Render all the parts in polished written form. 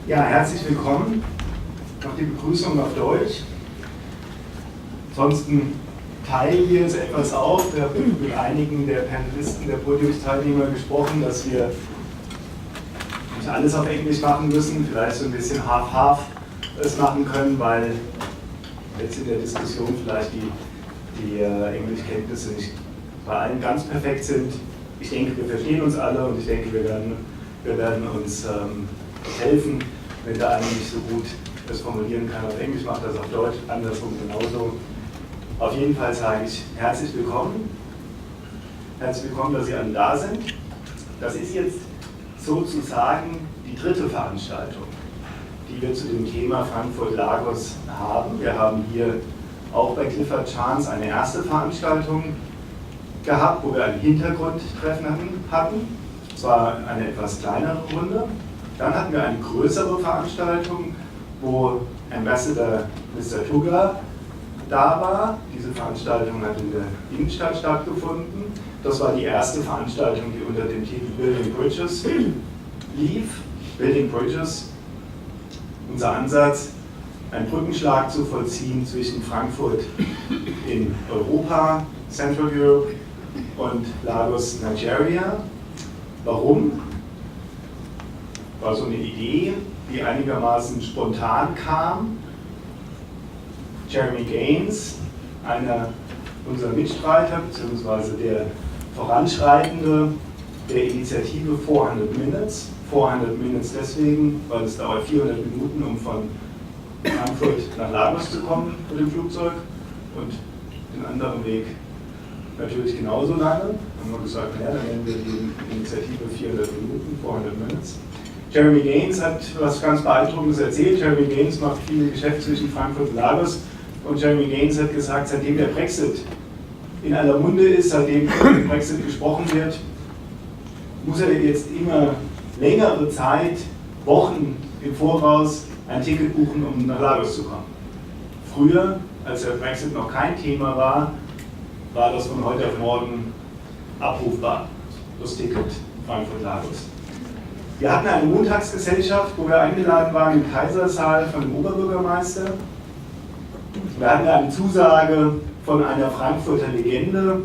Ja, herzlich willkommen. Noch die Begrüßung auf Deutsch. Ansonsten teilen wir es etwas auf. Wir haben mit einigen der Panelisten, der Podiumsteilnehmer gesprochen, dass wir nicht alles auf Englisch machen müssen, vielleicht so ein bisschen half-half es machen können, weil jetzt in der Diskussion vielleicht die Englischkenntnisse nicht bei allen ganz perfekt sind. Ich denke, wir verstehen uns alle und ich denke, wir werden uns helfen, wenn der eine nicht so gut das formulieren kann auf Englisch, macht das auf Deutsch, andersrum genauso. Auf jeden Fall sage ich herzlich willkommen. Herzlich willkommen, dass Sie alle da sind. Das ist jetzt sozusagen die dritte Veranstaltung, die wir zu dem Thema Frankfurt-Lagos haben. Wir haben hier auch bei Clifford Chance eine erste Veranstaltung gehabt, wo wir ein Hintergrundtreffen hatten. Es war eine etwas kleinere Runde. Dann hatten wir eine größere Veranstaltung, wo Ambassador Mr. Tugger da war. Diese Veranstaltung hat in der Innenstadt stattgefunden. Das war die erste Veranstaltung, die unter dem Titel Building Bridges lief. Building Bridges, unser Ansatz, einen Brückenschlag zu vollziehen zwischen Frankfurt in Europa, Central Europe und Lagos, Nigeria. Warum? War so eine Idee, die einigermaßen spontan kam. Jeremy Gaines, einer unserer Mitstreiter, beziehungsweise der Voranschreitende der Initiative 400 Minutes. 400 Minutes deswegen, weil es dauert 400 Minuten, um von Frankfurt nach Lagos zu kommen mit dem Flugzeug und den anderen Weg natürlich genauso lange. Dann haben wir gesagt, ja, dann nennen wir die Initiative 400 Minuten, 400 Minutes. Jeremy Gaines hat was ganz Beeindruckendes erzählt. Jeremy Gaines macht viel Geschäft zwischen Frankfurt und Lagos. Und Jeremy Gaines hat gesagt, seitdem der Brexit in aller Munde ist, seitdem über den Brexit gesprochen wird, muss er jetzt immer längere Zeit, Wochen im Voraus ein Ticket buchen, um nach Lagos zu kommen. Früher, als der Brexit noch kein Thema war, war das von heute auf morgen abrufbar, das Ticket Frankfurt-Lagos. Wir hatten eine Montagsgesellschaft, wo wir eingeladen waren im Kaisersaal von dem Oberbürgermeister. Wir hatten eine Zusage von einer Frankfurter Legende,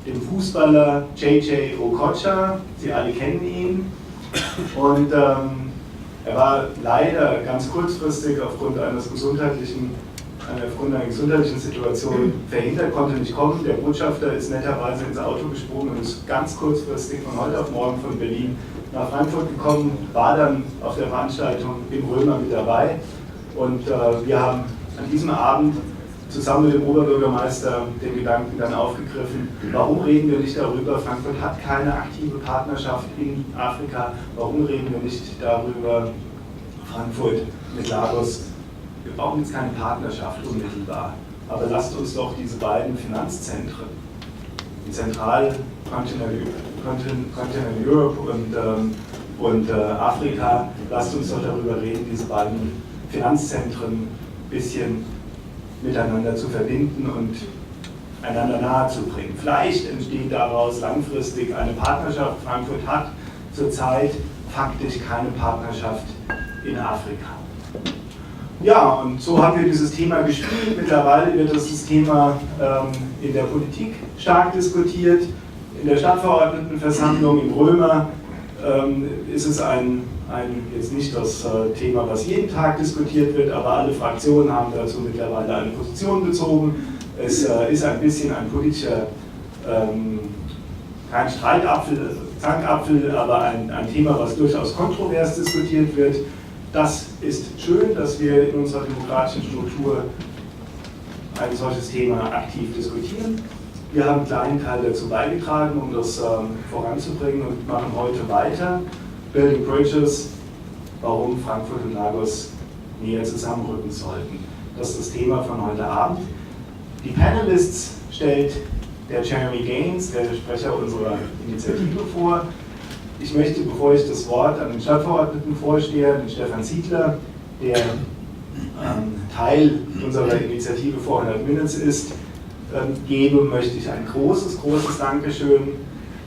dem Fußballer J.J. Okocha. Sie alle kennen ihn. Und er war leider ganz kurzfristig aufgrund einer gesundheitlichen Situation verhindert, konnte nicht kommen. Der Botschafter ist netterweise ins Auto gesprungen und ist ganz kurzfristig von heute auf morgen von Berlin nach Frankfurt gekommen, war dann auf der Veranstaltung im Römer mit dabei. Und wir haben an diesem Abend zusammen mit dem Oberbürgermeister den Gedanken dann aufgegriffen, warum reden wir nicht darüber, Frankfurt hat keine aktive Partnerschaft in Afrika, warum reden wir nicht darüber, Frankfurt mit Lagos, wir brauchen jetzt keine Partnerschaft unmittelbar, aber lasst uns doch diese beiden Finanzzentren, in Continental Europe und Afrika, lasst uns doch darüber reden, diese beiden Finanzzentren ein bisschen miteinander zu verbinden und einander nahezubringen. Vielleicht entsteht daraus langfristig eine Partnerschaft. Frankfurt hat zurzeit faktisch keine Partnerschaft in Afrika. Ja, und so haben wir dieses Thema gespielt. Mittlerweile wird das Thema in der Politik stark diskutiert. In der Stadtverordnetenversammlung in Römer ist es jetzt nicht das Thema, was jeden Tag diskutiert wird, aber alle Fraktionen haben dazu mittlerweile eine Position bezogen. Es ist ein bisschen ein politischer, kein Zankapfel, aber ein Thema, was durchaus kontrovers diskutiert wird. Das ist schön, dass wir in unserer demokratischen Struktur ein solches Thema aktiv diskutieren. Wir haben einen kleinen Teil dazu beigetragen, um das voranzubringen und machen heute weiter. Building Bridges, warum Frankfurt und Lagos näher zusammenrücken sollten. Das ist das Thema von heute Abend. Die Panelists stellt der Jeremy Gaines, der Sprecher unserer Initiative, vor. Ich möchte, bevor ich das Wort an den Stadtverordneten vorstehe, den Stefan Ziegler, der Teil unserer Initiative 400 Minutes ist, gebe, möchte ich ein großes Dankeschön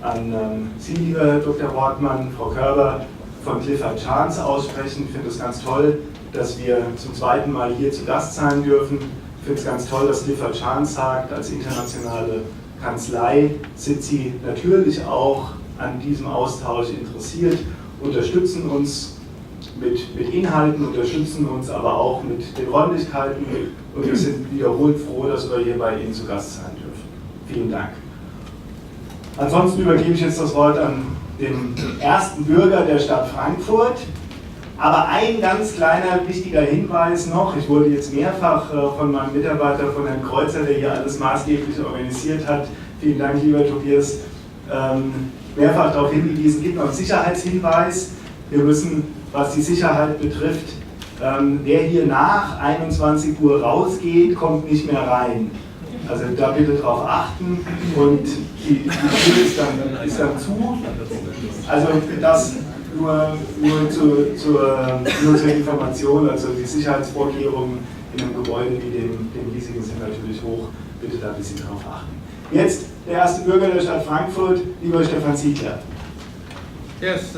an Sie, lieber Dr. Wortmann, Frau Körber von Clifford Chance aussprechen. Ich finde es ganz toll, dass wir zum zweiten Mal hier zu Gast sein dürfen. Ich finde es ganz toll, dass Clifford Chance sagt, als internationale Kanzlei sind Sie natürlich auch an diesem Austausch interessiert, unterstützen uns mit Inhalten, unterstützen uns aber auch mit den Räumlichkeiten und wir sind wiederholt froh, dass wir hier bei Ihnen zu Gast sein dürfen. Vielen Dank. Ansonsten übergebe ich jetzt das Wort an den ersten Bürger der Stadt Frankfurt. Aber ein ganz kleiner wichtiger Hinweis noch, ich wurde jetzt mehrfach von meinem Mitarbeiter, von Herrn Kreuzer, der hier alles maßgeblich organisiert hat, vielen Dank lieber Tobias, mehrfach darauf hingewiesen, es gibt noch einen Sicherheitshinweis. Wir müssen, was die Sicherheit betrifft, wer hier nach 21 Uhr rausgeht, kommt nicht mehr rein. Also da bitte darauf achten und die Tür ist dann zu. Also das nur zur Information, also die Sicherheitsvorkehrungen in einem Gebäude wie dem hiesigen sind natürlich hoch. Bitte da ein bisschen darauf achten. Jetzt der erste Bürger der Stadt Frankfurt, lieber Stefan Ziegler. Yes.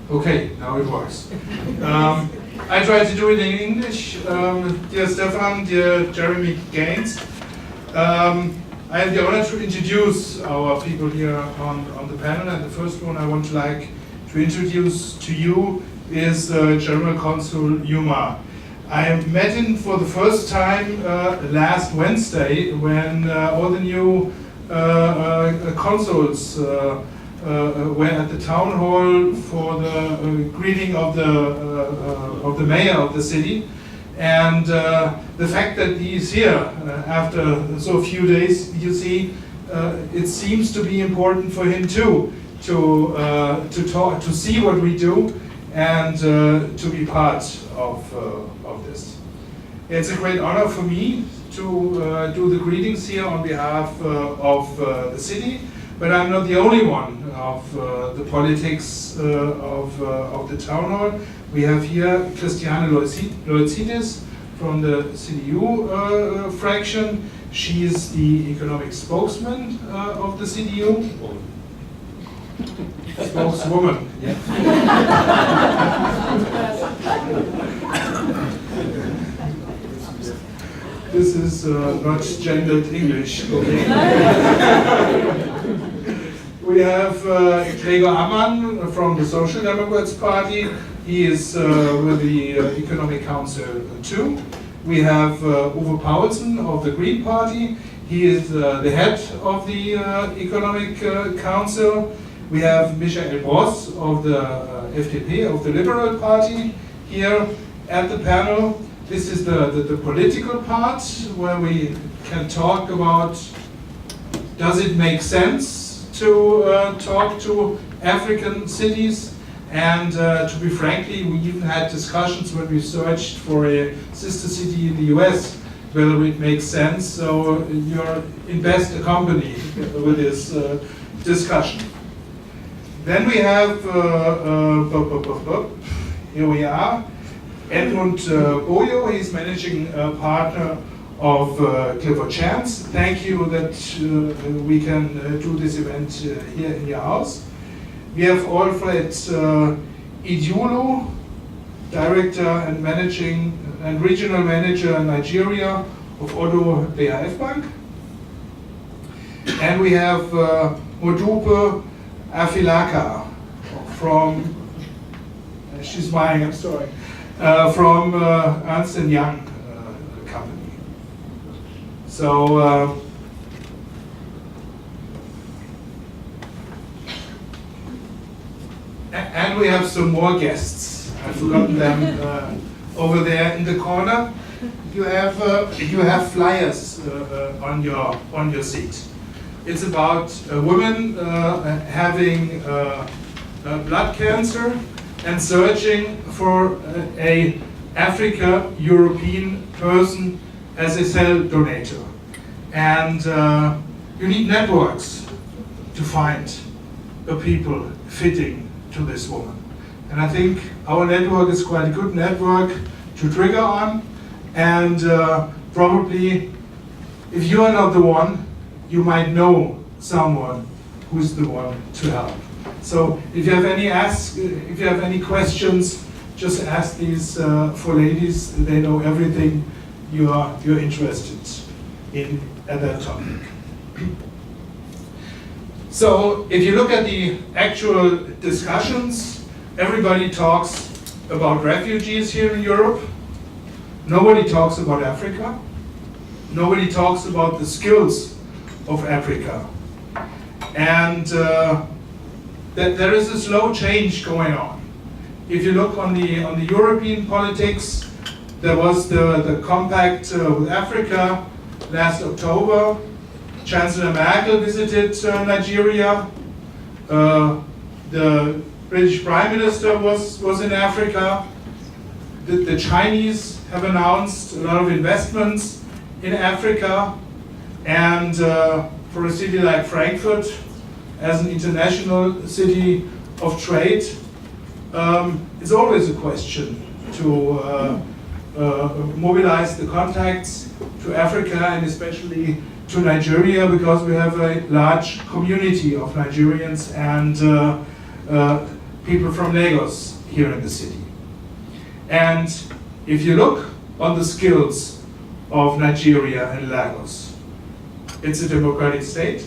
Okay, now it works. I try to do it in English. Dear Stefan, dear Jeremy Gaines, I have the honor to introduce our people here on the panel, and the first one I want to introduce to you is General Consul Yuma. I met him for the first time last Wednesday when all the new consuls were at the town hall for the greeting of the mayor of the city, and the fact that he is here after so few days, you see, it seems to be important for him too to talk, to see what we do, and to be part of this. It's a great honor for me to do the greetings here on behalf of the city. But I'm not the only one of the politics of the town hall. We have here Christiane Loitzidis from the CDU fraction. She is the economic spokesman of the CDU. Spokeswoman. Yeah. This is not gendered English. Okay. We have Gregor Ammann from the Social Democrats Party. He is with the Economic Council too. We have Uwe Paulsen of the Green Party. He is the head of the Economic Council. We have Michael Bross of the FDP, of the Liberal Party, here at the panel. This is the political part where we can talk about, does it make sense to talk to African cities? And to be frankly, we even had discussions when we searched for a sister city in the US, whether it makes sense. So you're in best company with this discussion. Then we have, here we are, Edmund Boyo. He's managing partner of Clifford Chance. Thank you that we can do this event here in your house. We have Alfred Idiulu, Director and Managing and Regional Manager in Nigeria of Odo BHF Bank. And we have Modupe Afilaka from, she's smiling, I'm sorry, from Ernst & Young company. So, and we have some more guests. I've forgotten them over there in the corner. You have flyers on your seat. It's about women having blood cancer and searching for a Africa-European person as a cell donator. And you need networks to find the people fitting to this woman. And I think our network is quite a good network to trigger on, and probably if you are not the one, you might know someone who's the one to help. So if you have any questions, just ask these four ladies. They know everything you're interested in at that topic. So if you look at the actual discussions, everybody talks about refugees here in Europe. Nobody talks about Africa. Nobody talks about the skills of Africa. And that there is a slow change going on. If you look on the European politics, there was the compact with Africa last October. Chancellor Merkel visited Nigeria. The British Prime Minister was in Africa. The Chinese have announced a lot of investments in Africa. And for a city like Frankfurt, as an international city of trade, it's always a question to mobilize the contacts to Africa and especially to Nigeria, because we have a large community of Nigerians and people from Lagos here in the city. And if you look on the skills of Nigeria and Lagos, it's a democratic state.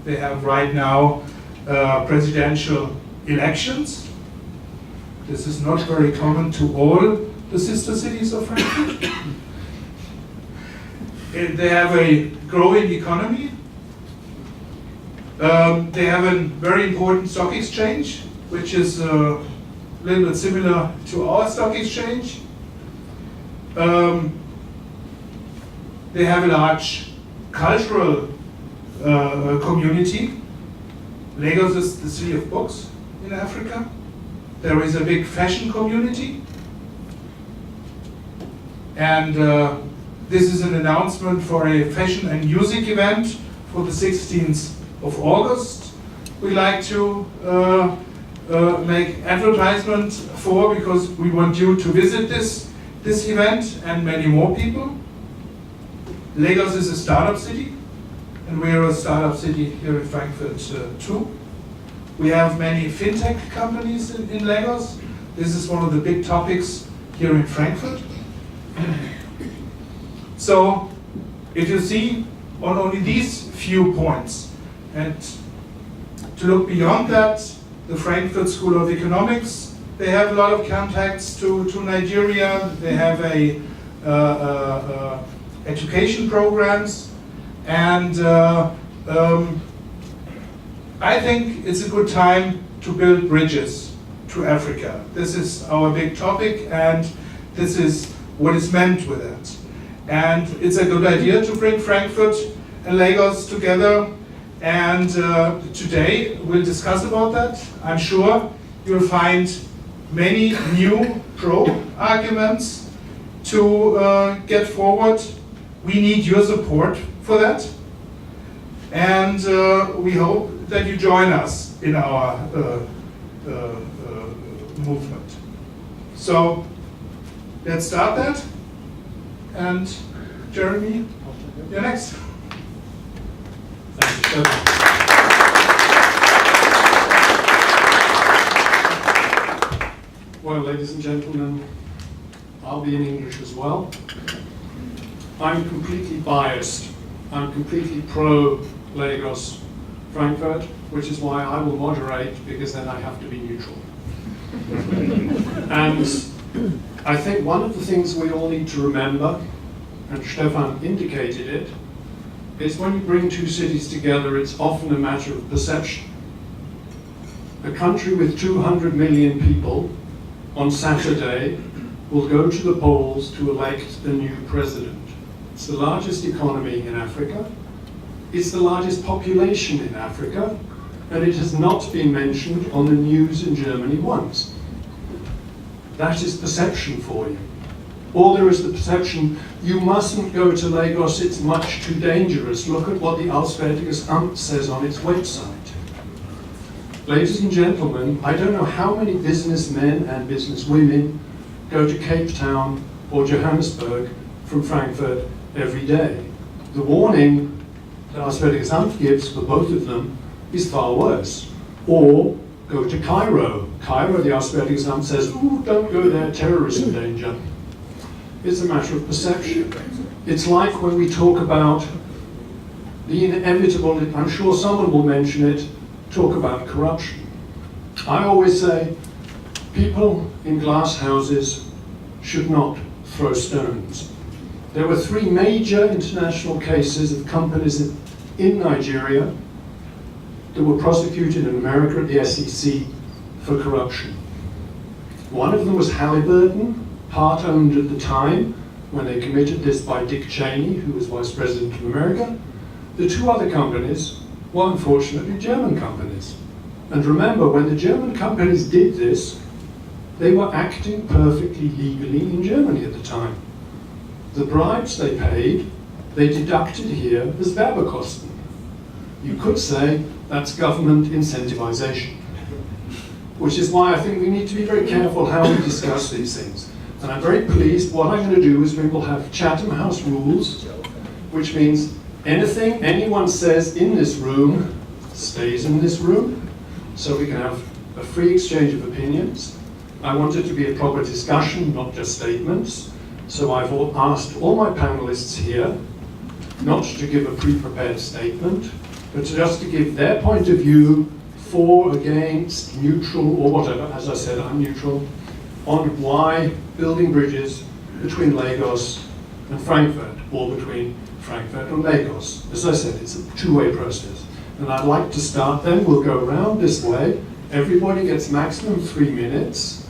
They have right now presidential elections. This is not very common to all the sister cities of Frankfurt. They have a growing economy. They have a very important stock exchange, which is a little bit similar to our stock exchange. They have a large cultural community. Lagos is the city of books in Africa. There is a big fashion community. And this is an announcement for a fashion and music event for the 16th of August. We like to make advertisement for, because we want you to visit this event and many more people. Lagos is a startup city, and we are a startup city here in Frankfurt too. We have many fintech companies in Lagos. This is one of the big topics here in Frankfurt. So, if you see on only these few points, and to look beyond that, the Frankfurt School of Economics, they have a lot of contacts to Nigeria. They have education programs, and I think it's a good time to build bridges to Africa. This is our big topic, and this is what is meant with it. And it's a good idea to bring Frankfurt and Lagos together. And today we'll discuss about that. I'm sure you'll find many new pro-arguments to get forward. We need your support for that. And we hope that you join us in our movement. So let's start that. And Jeremy, you're next. Thank you, Stefan. Well, ladies and gentlemen, I'll be in English as well. I'm completely biased. I'm completely pro-Lagos, Frankfurt, which is why I will moderate, because then I have to be neutral. And I think one of the things we all need to remember, and Stefan indicated it, is when you bring two cities together, it's often a matter of perception. A country with 200 million people on Saturday will go to the polls to elect a new president. It's the largest economy in Africa. It's the largest population in Africa, and it has not been mentioned on the news in Germany once. That is perception for you. Or there is the perception, you mustn't go to Lagos, it's much too dangerous. Look at what the Auswärtiges Amt says on its website. Ladies and gentlemen, I don't know how many businessmen and businesswomen go to Cape Town or Johannesburg from Frankfurt every day. The warning that Auswärtiges Amt gives for both of them is far worse. Or go to Cairo. Cairo, the Auswärtiges Amt says, ooh, don't go there, terrorism danger. It's a matter of perception. It's like when we talk about the inevitable, I'm sure someone will mention it, talk about corruption. I always say, people in glass houses should not throw stones. There were 3 major international cases of companies in Nigeria that were prosecuted in America at the SEC for corruption. One of them was Halliburton, part-owned at the time when they committed this by Dick Cheney, who was Vice President of America. The 2 other companies were unfortunately German companies. And remember, when the German companies did this, they were acting perfectly legally in Germany at the time. The bribes they paid, they deducted here as Werbekosten. You could say that's government incentivization, which is why I think we need to be very careful how we discuss these things. And I'm very pleased, what I'm going to do is we will have Chatham House rules, which means anything anyone says in this room stays in this room, so we can have a free exchange of opinions. I want it to be a proper discussion, not just statements. So I've asked all my panelists here not to give a pre-prepared statement, but just to give their point of view, for, against, neutral, or whatever. As I said, I'm neutral, on why building bridges between Lagos and Frankfurt, or between Frankfurt and Lagos. As I said, it's a two-way process. And I'd like to start then, we'll go around this way. Everybody gets maximum 3 minutes.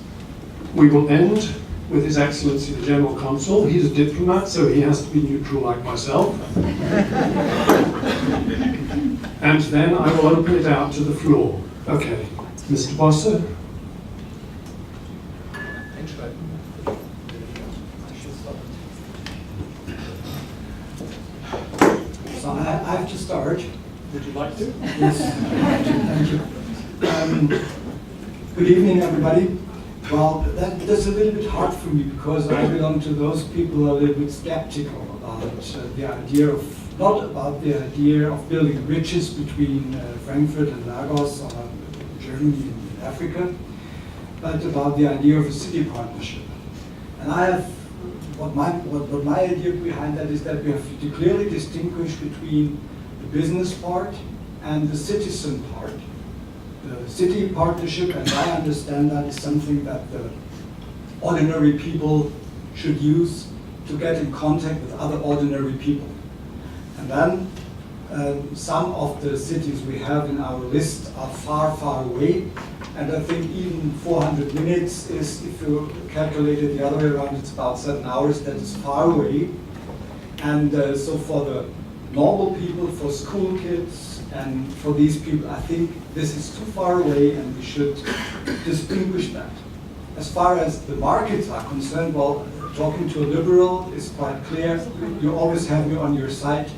We will end with His Excellency the General Consul. He's a diplomat, so he has to be neutral like myself. And then I will open it out to the floor. Okay, Mr. Bosse. So I have to start. Would you like to? Yes, thank you. Good evening, everybody. Well, that's a little bit hard for me because I belong to those people who are a little bit skeptical about the idea of, not about the idea of building bridges between Frankfurt and Lagos or Germany and Africa, but about the idea of a city partnership. And I have, what my idea behind that is that we have to clearly distinguish between the business part and the citizen part. The city partnership, and I understand that is something that the ordinary people should use to get in contact with other ordinary people. And then some of the cities we have in our list are far, far away. And I think even 400 minutes is, if you calculate it the other way around, it's about 7 hours, that is far away. And so for the normal people, for school kids, and for these people, I think this is too far away and we should distinguish that. As far as the markets are concerned, well, talking to a liberal is quite clear. You always have me on your side.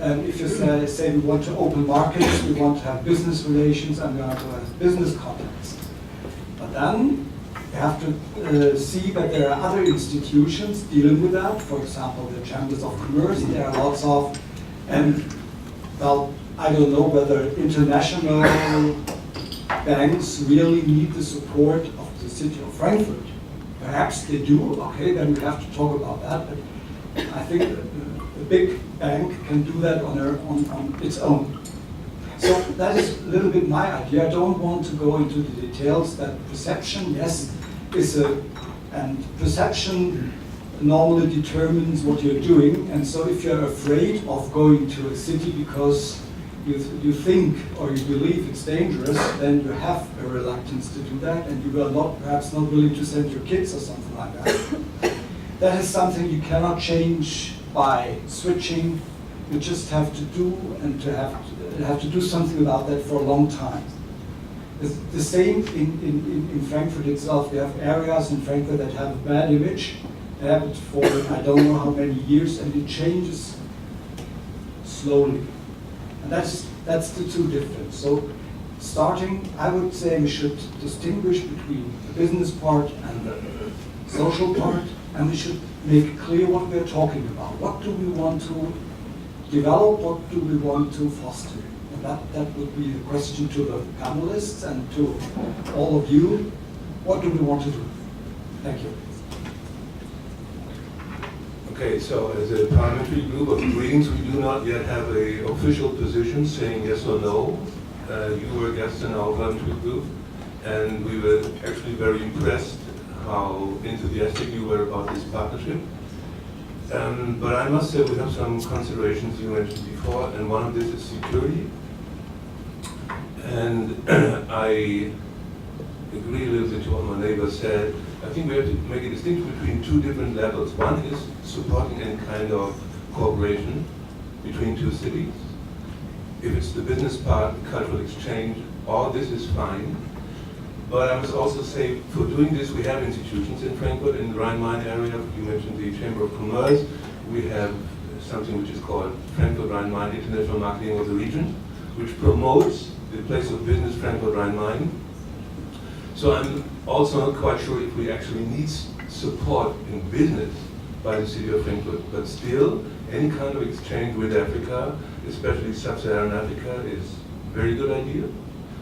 If you say we want to open markets, we want to have business relations, and we want to have business contacts. But then you have to see that there are other institutions dealing with that. For example, the chambers of commerce. There are lots of, and well, I don't know whether international banks really need the support of the city of Frankfurt. Perhaps they do, okay, then we have to talk about that. But I think a big bank can do that on its own. So that is a little bit my idea. I don't want to go into the details. That perception, yes, and perception normally determines what you're doing. And so if you're afraid of going to a city because you think or you believe it's dangerous, then you have a reluctance to do that, and you are perhaps not willing to send your kids or something like that. That is something you cannot change by switching. You just have to do, and have to do something about that for a long time. The same in Frankfurt itself. We have areas in Frankfurt that have a bad image. They have it for I don't know how many years, and it changes slowly. And that's the two difference. So starting, I would say we should distinguish between the business part and the social part, and we should make clear what we're talking about. What do we want to develop? What do we want to foster? That would be the question to the panelists and to all of you. What do we want to do? Thank you. Okay, so as a parliamentary group of Greens, we do not yet have an official position saying yes or no. You were guests in our parliamentary group, and we were actually very impressed how enthusiastic you were about this partnership. But I must say we have some considerations you mentioned before, and one of this is security. And I agree a little bit to what my neighbor said. I think we have to make a distinction between two different levels. One is supporting any kind of cooperation between two cities. If it's the business part, cultural exchange, all this is fine. But I must also say, for doing this, we have institutions in Frankfurt, in the Rhine-Main area. You mentioned the Chamber of Commerce. We have something which is called Frankfurt Rhine-Main International Marketing of the Region, which promotes the place of business Frankfurt Rhine-Main. So I'm also not quite sure if we actually need support in business by the city of Frankfurt, but still, any kind of exchange with Africa, especially sub-Saharan Africa, is a very good idea.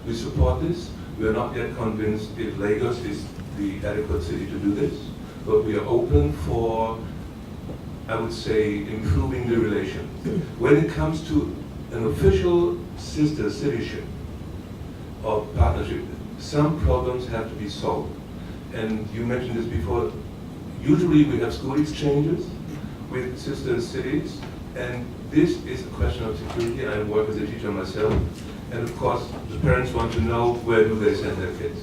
We support this. We are not yet convinced if Lagos is the adequate city to do this, but we are open for, I would say, improving the relation. When it comes to an official sister cityship or partnership, some problems have to be solved. And you mentioned this before. Usually we have school exchanges with sister cities, and this is a question of security. I work as a teacher myself, and of course the parents want to know where do they send their kids.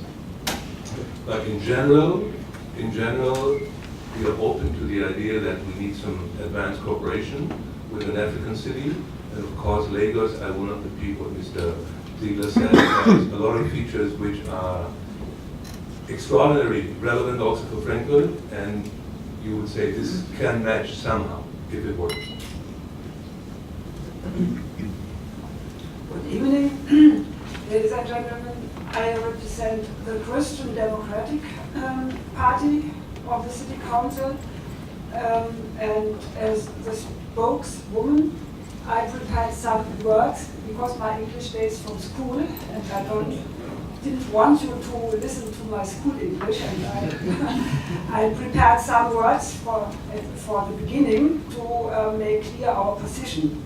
But in general, we are open to the idea that we need some advanced cooperation with an African city, and of course Lagos, I will not repeat what Mr. Ziegler said, has a lot of features which are extraordinarily relevant also for Frankfurt, and you would say this can match somehow if it works. Good evening, ladies and gentlemen. I represent the Christian Democratic Party of the City Council, and as the spokeswoman, I prepared some words because my English days from school, and I didn't want you to listen to my school English, and I prepared some words for the beginning to make clear our position.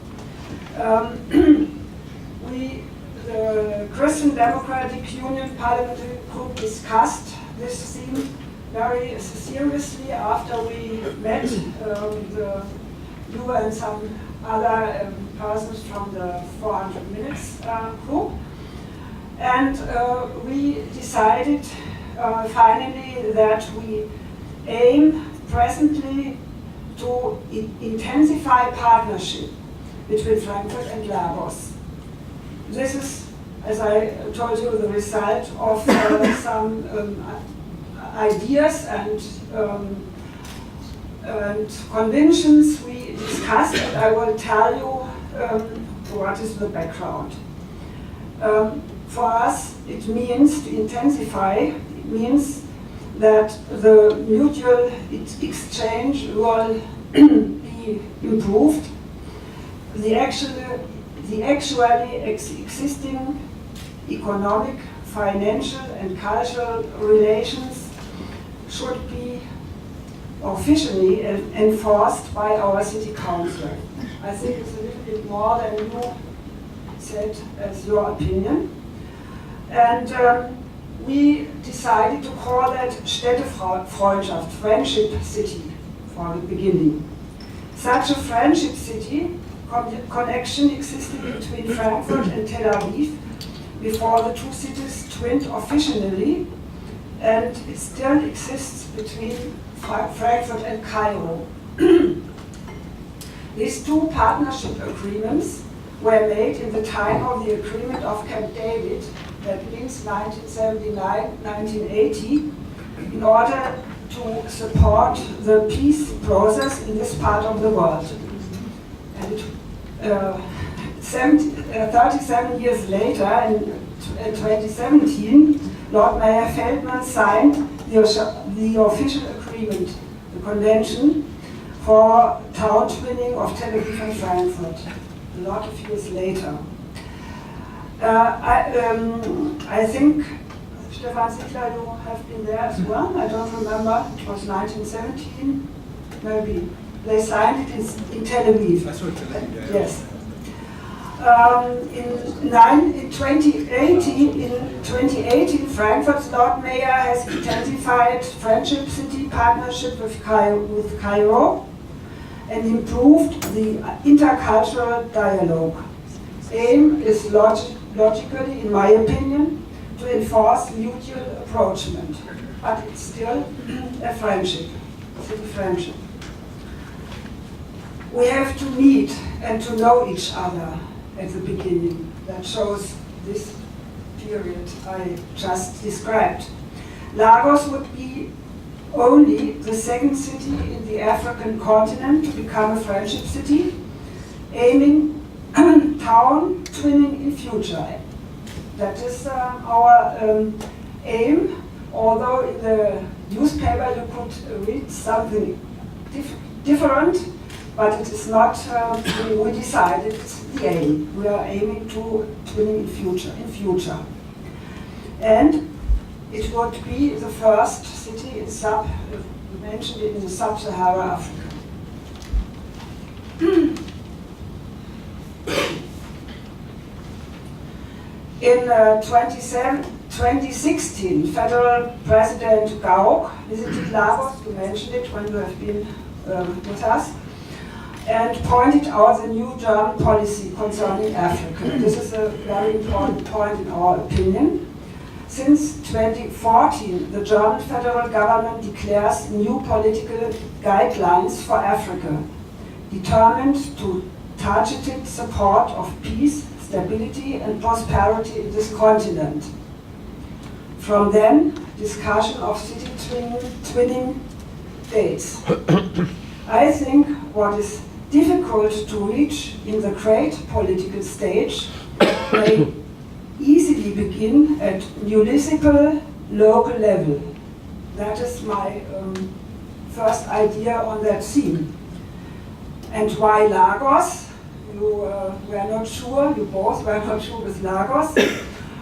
The Christian Democratic Union Parliamentary Group discussed this theme very seriously after we met you and some other persons from the 400 Minutes group. And we decided finally that we aim presently to intensify partnership between Frankfurt and Lagos. This is, as I told you, the result of some ideas and conventions we discussed, and I will tell you what is the background. For us, it means to intensify. It means that the mutual exchange will be improved. The actually existing economic, financial, and cultural relations should be officially enforced by our city council. I think it's a little bit more than you said as your opinion. And we decided to call that Städtefreundschaft, friendship city, for the beginning. Such a friendship city connection existed between Frankfurt and Tel Aviv before the two cities twinned officially, and it still exists between Frankfurt and Cairo. These two partnership agreements were made in the time of the Agreement of Camp David, that means 1979-1980, in order to support the peace process in this part of the world. And 37 years later, in 2017, Lord Mayor Feldman signed the official agreement, the convention, for town twinning of Tel Aviv and Frankfurt, a lot of years later. I think, Stefan Sittler, you have been there as well. I don't remember. It was 1917, maybe. They signed it in Tel Aviv. That's what Tel Aviv, yeah. Yes. In 2018, Frankfurt's Lord Mayor has intensified friendship city partnership with Cairo and improved the intercultural dialogue. Aim is logically, in my opinion, to enforce mutual approachment, but it's still a friendship, city friendship. We have to meet and to know each other at the beginning. That shows this period I just described. Lagos would be only the second city in the African continent to become a friendship city, aiming town twinning in future. That is our aim, although in the newspaper you could read something different, but it is not, we decided it's the aim. We are aiming to twinning in future. And it would be the first city in mentioned in the sub-Saharan Africa. In 2016, Federal President Gauck visited Lagos, you mentioned it when you have been with us, and pointed out the new German policy concerning Africa. This is a very important point in our opinion. Since 2014, the German federal government declares new political guidelines for Africa, determined to targeted support of peace, stability and prosperity in this continent. From then, discussion of city twinning dates. I think what is difficult to reach in the great political stage may easily begin at municipal, local level. That is my first idea on that theme. And why Lagos? You were not sure, you both were not sure with Lagos.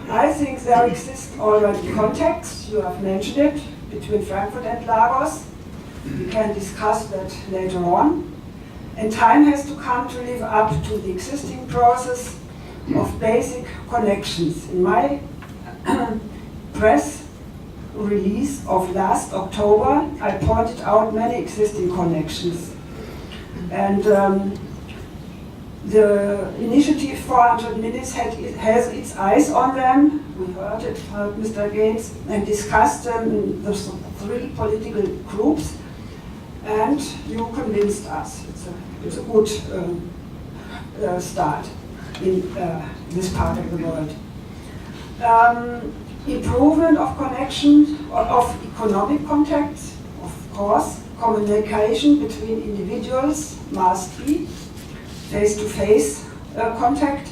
I think there exists already contacts, you have mentioned it, between Frankfurt and Lagos. We can discuss that later on. And time has to come to live up to the existing process of basic connections. In my press release of last October, I pointed out many existing connections. And the initiative 400 Minutes has its eyes on them. We heard it, Mr. Gates, and discussed them in the three political groups. And you convinced us. It's a good start in this part of the world. Improvement of connection, of economic contacts, of course. Communication between individuals must be face-to-face contact,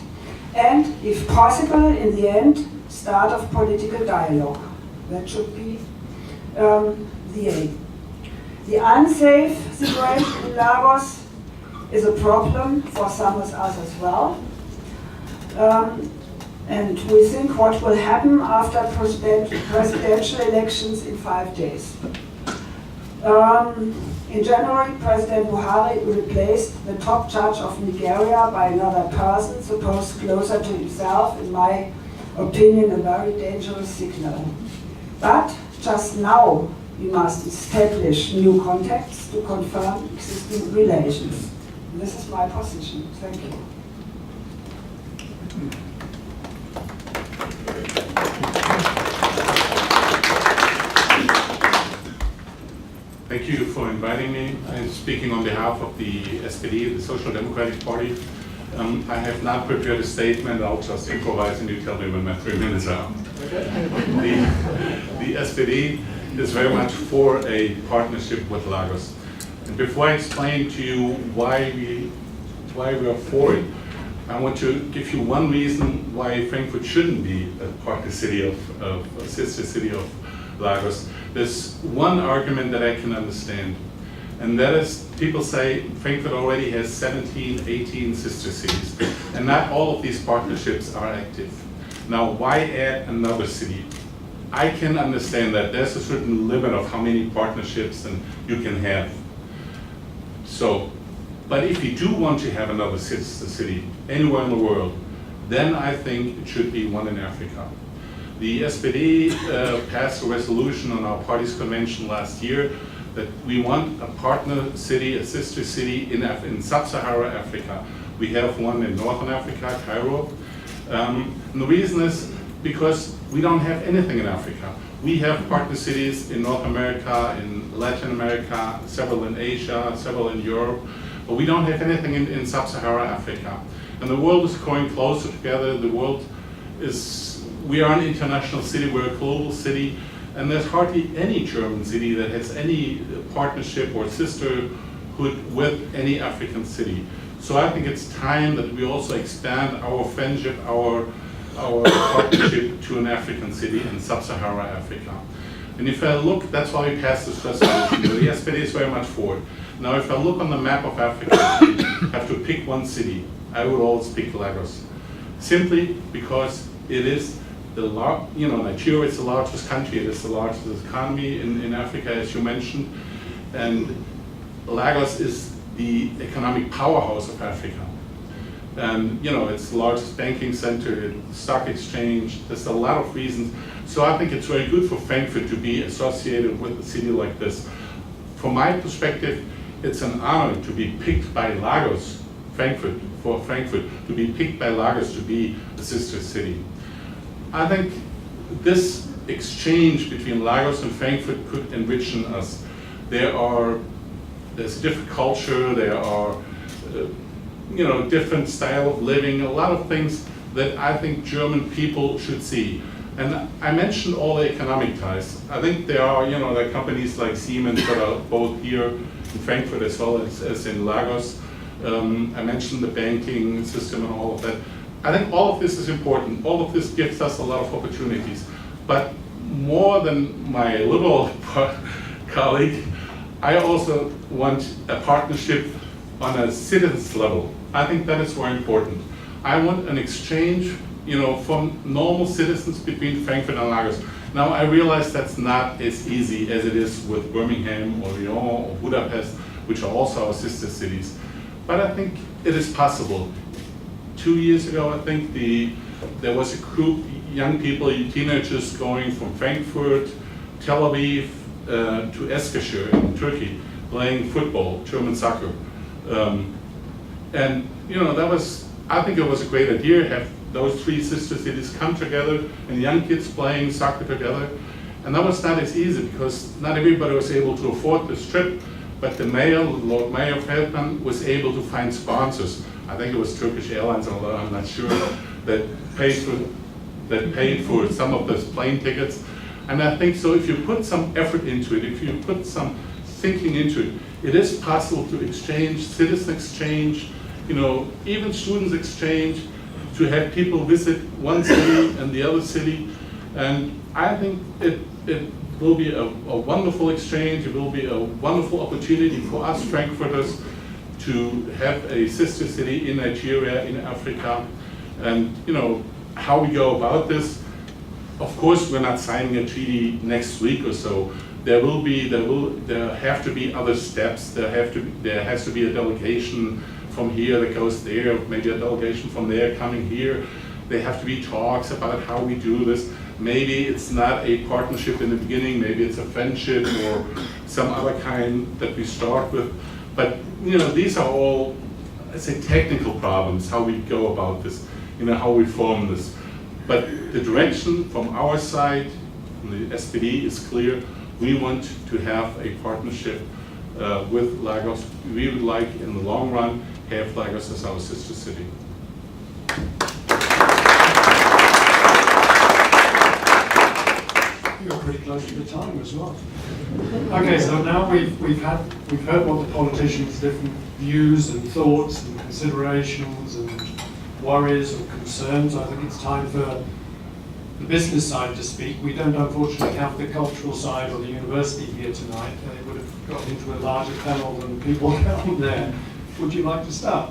and if possible, in the end, start of political dialogue. That should be the aim. The unsafe situation in Lagos is a problem for some of us as well. And we think what will happen after presidential elections in 5 days. In January, President Buhari replaced the top judge of Nigeria by another person, supposed closer to himself, in my opinion, a very dangerous signal. But just now, we must establish new contacts to confirm existing relations. This is my position. Thank you. Thank you for inviting me. I'm speaking on behalf of the SPD, the Social Democratic Party. I have not prepared a statement. I'll just improvise and you tell me when my 3 minutes are up. The SPD is very much for a partnership with Lagos. And before I explain to you why we are for it, I want to give you one reason why Frankfurt shouldn't be a partner city of a sister city of Lagos. There's one argument that I can understand, and that is people say Frankfurt already has 17, 18 sister cities, and not all of these partnerships are active. Now, why add another city? I can understand that there's a certain limit of how many partnerships and you can have. So, but if you do want to have another sister city anywhere in the world, then I think it should be one in Africa. The SPD passed a resolution on our party's convention last year that we want a partner city, a sister city in sub-Saharan Africa. We have one in Northern Africa, Cairo. And the reason is because we don't have anything in Africa. We have partner cities in North America, in Latin America, several in Asia, several in Europe, but we don't have anything in sub-Saharan Africa. And the world is going closer together. The world is, we are an international city, we're a global city, and there's hardly any German city that has any partnership or sisterhood with any African city. So I think it's time that we also expand our friendship, our partnership to an African city in sub-Saharan Africa. And if I look, that's why we passed this resolution. The SPD is very much for it. Now, if I look on the map of Africa, I have to pick one city. I would always pick Lagos, simply because it is Nigeria is the largest country. It is the largest economy in Africa, as you mentioned, and Lagos is the economic powerhouse of Africa. And it's the largest banking center, stock exchange. There's a lot of reasons. So I think it's very good for Frankfurt to be associated with a city like this. From my perspective, it's an honor to be picked by Lagos, Frankfurt, to be picked by Lagos to be a sister city. I think this exchange between Lagos and Frankfurt could enrich us. There's a different culture, there are different style of living, a lot of things that I think German people should see. And I mentioned all the economic ties. I think there are companies like Siemens that are both here in Frankfurt as well as in Lagos. I mentioned the banking system and all of that. I think all of this is important. All of this gives us a lot of opportunities. But more than my liberal colleague, I also want a partnership on a citizens level. I think that is very important. I want an exchange, from normal citizens between Frankfurt and Lagos. Now I realize that's not as easy as it is with Birmingham or Lyon or Budapest, which are also our sister cities. But I think it is possible. 2 years ago, I think there was a group, young people, teenagers going from Frankfurt, Tel Aviv, to Eskişehir in Turkey, playing football, German soccer. And I think it was a great idea, have those three sister cities come together and young kids playing soccer together. And that was not as easy because not everybody was able to afford this trip, but the mayor, Lord Mayor Feldman, was able to find sponsors. I think it was Turkish Airlines, although I'm not sure, that paid for some of those plane tickets. And I think so if you put some effort into it, if you put some thinking into it, it is possible to exchange, citizen exchange, even students exchange, to have people visit one city and the other city. And I think it will be a wonderful exchange. It will be a wonderful opportunity for us Frankfurters to have a sister city in Nigeria, in Africa. And how we go about this, of course we're not signing a treaty next week or so. There have to be other steps. There has to be a delegation from here that goes there, maybe a delegation from there coming here. There have to be talks about how we do this. Maybe it's not a partnership in the beginning, maybe it's a friendship or some other kind that we start with. But these are all, let's say, technical problems, how we go about this, how we form this. But the direction from our side, from the SPD, is clear. We want to have a partnership with Lagos. We would like, in the long run, have Lagos as our sister city. You're pretty close to the time as well. Okay, so now we've heard what the politicians' different views and thoughts and considerations and worries and concerns. I think it's time for the business side to speak. We don't unfortunately have the cultural side or the university here tonight. They would have got into a larger panel than people down there. Would you like to start?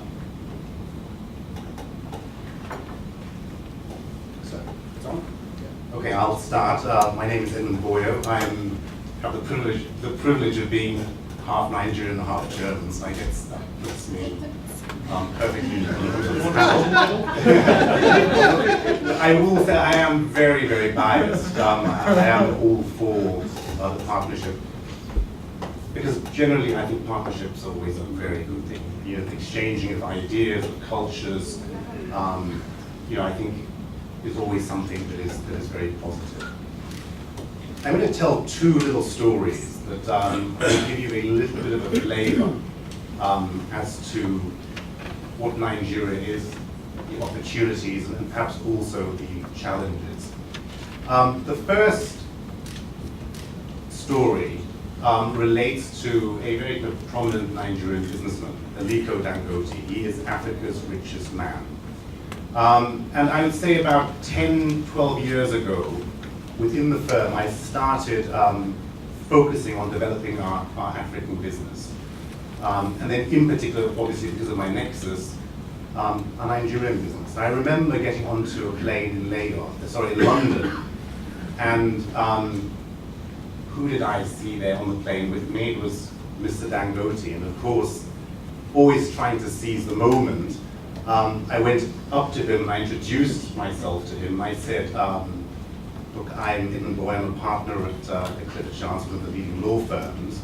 Okay, I'll start. My name is Edmund Boyo. I have the privilege of being half Nigerian and half German, so I guess that puts me perfectly into this panel. I will say I am very, very biased. I am all for the partnership, because generally I think partnerships are always a very good thing. You know, the exchanging of ideas, of cultures, you know, I think is always something that is very positive. I'm going to tell two little stories that will give you a little bit of a flavor as to what Nigeria is, the opportunities, and perhaps also the challenges. The first story relates to a very prominent Nigerian businessman, Aliko Dangote. He is Africa's richest man. And I would say about 10, 12 years ago, within the firm, I started focusing on developing our African business. And then in particular, obviously because of my nexus, a Nigerian business. I remember getting onto a plane in London, and who did I see there on the plane with me? It was Mr. Dangote, and of course, always trying to seize the moment. I went up to him and I introduced myself to him. I said, look, I'm Edmund Boyo, I'm a partner at Clifford Chance, one of the leading law firms.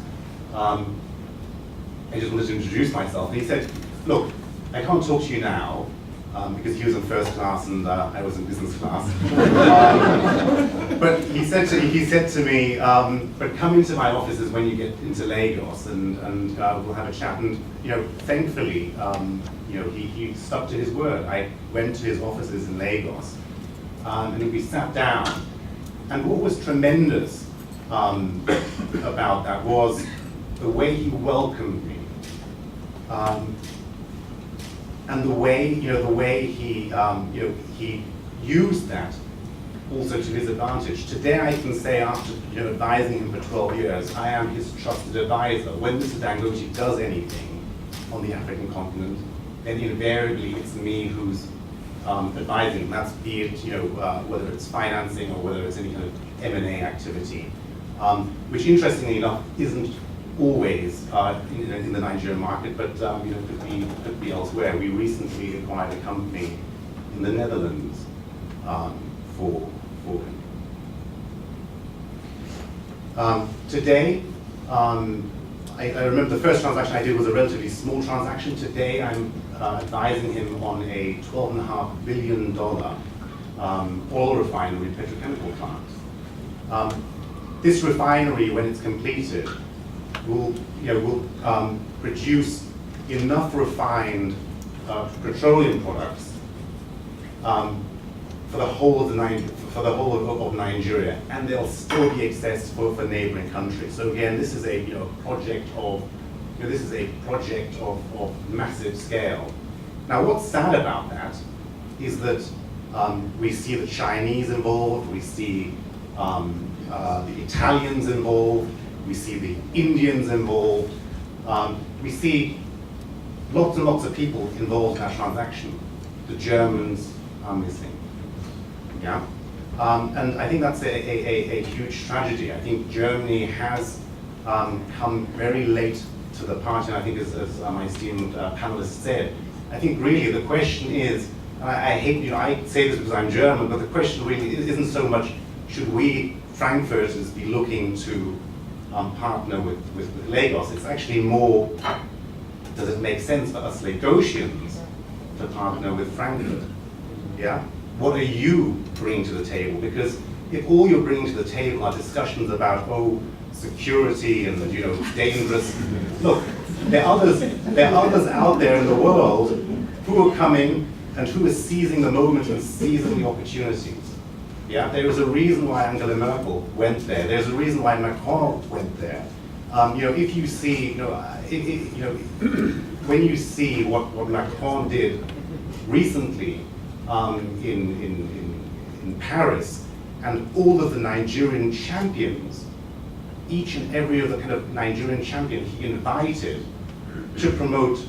I just wanted to introduce myself. And he said, look, I can't talk to you now, because he was in first class and I was in business class. But he said to me, but come into my offices when you get into Lagos, and we'll have a chat. And you know, thankfully, you know, he stuck to his word. I went to his offices in Lagos, and we sat down. And what was tremendous about that was the way he welcomed me, and the way he he used that also to his advantage. Today, I can say, after advising him for 12 years, I am his trusted advisor. When Mr. Dangote does anything on the African continent, then invariably it's me who's advising him. That's be it, whether it's financing or whether it's any kind of M&A activity, which interestingly enough isn't always in the Nigerian market, but could be elsewhere. We recently acquired a company in the Netherlands for him. Today, I remember the first transaction I did was a relatively small transaction. Today, I'm advising him on a $12.5 billion oil refinery petrochemical plant. This refinery, when it's completed, will produce enough refined petroleum products for the whole of Nigeria, and there'll still be excess for neighboring countries. So again, this is a project of massive scale. Now, what's sad about that is that we see the Chinese involved, we see the Italians involved, we see the Indians involved, we see lots and lots of people involved in that transaction. The Germans are missing. Yeah, and I think that's a huge tragedy. I think Germany has come very late to the party, and I think as my esteemed panelists said, I think really the question is, and I hate, I say this because I'm German, but the question really isn't so much should we Frankfurters be looking to partner with Lagos. It's actually more, does it make sense for us Lagosians to partner with Frankfurt? Yeah? What are you bringing to the table? Because if all you're bringing to the table are discussions about, security and dangerous, look, there are others out there in the world who are coming and who are seizing the moment and seizing the opportunities. Yeah, there is a reason why Angela Merkel went there. There's a reason why Macron went there. If you see, when you see what Macron did recently in Paris, and all of the Nigerian champions, each and every other kind of Nigerian champion he invited to promote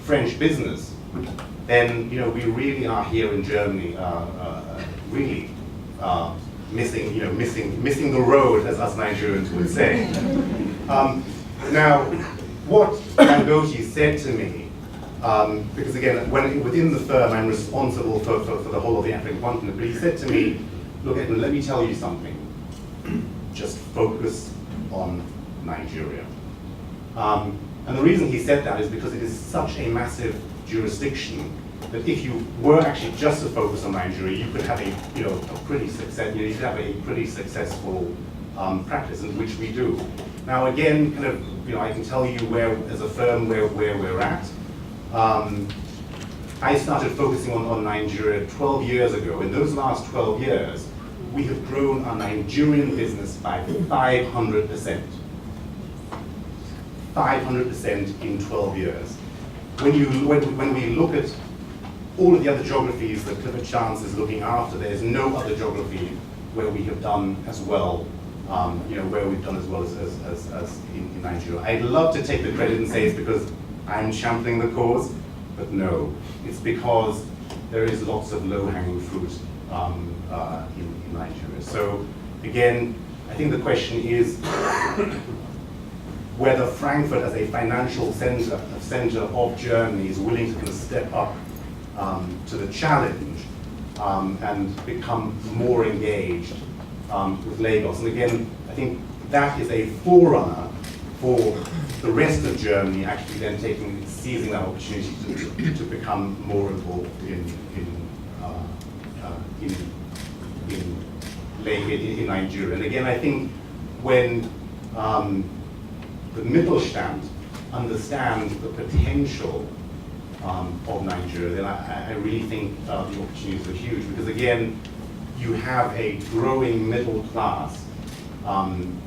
French business, then we really are here in Germany really missing the road, as us Nigerians would say. Now, what Dangote said to me, because again, within the firm, I'm responsible for the whole of the African continent, but he said to me, look, Edmund, let me tell you something. Just focus on Nigeria. And the reason he said that is because it is such a massive jurisdiction that if you were actually just to focus on Nigeria, you could have a pretty successful practice, in which we do. Now again, I can tell you where, as a firm, where we're at. I started focusing on Nigeria 12 years ago. In those last 12 years, we have grown our Nigerian business by 500%. 500% in 12 years. When we look at all of the other geographies that Clifford Chance is looking after, there's no other geography where we have done as well, where we've done as well as in Nigeria. I'd love to take the credit and say it's because I'm championing the cause, but no, it's because there is lots of low-hanging fruit in Nigeria. So again, I think the question is whether Frankfurt as a financial center of Germany is willing to kind of step up to the challenge and become more engaged with Lagos. And again, I think that is a forerunner for the rest of Germany actually then seizing that opportunity to become more involved in Nigeria. And again, I think when the Mittelstand understands the potential of Nigeria, then I really think the opportunities are huge, because again, you have a growing middle class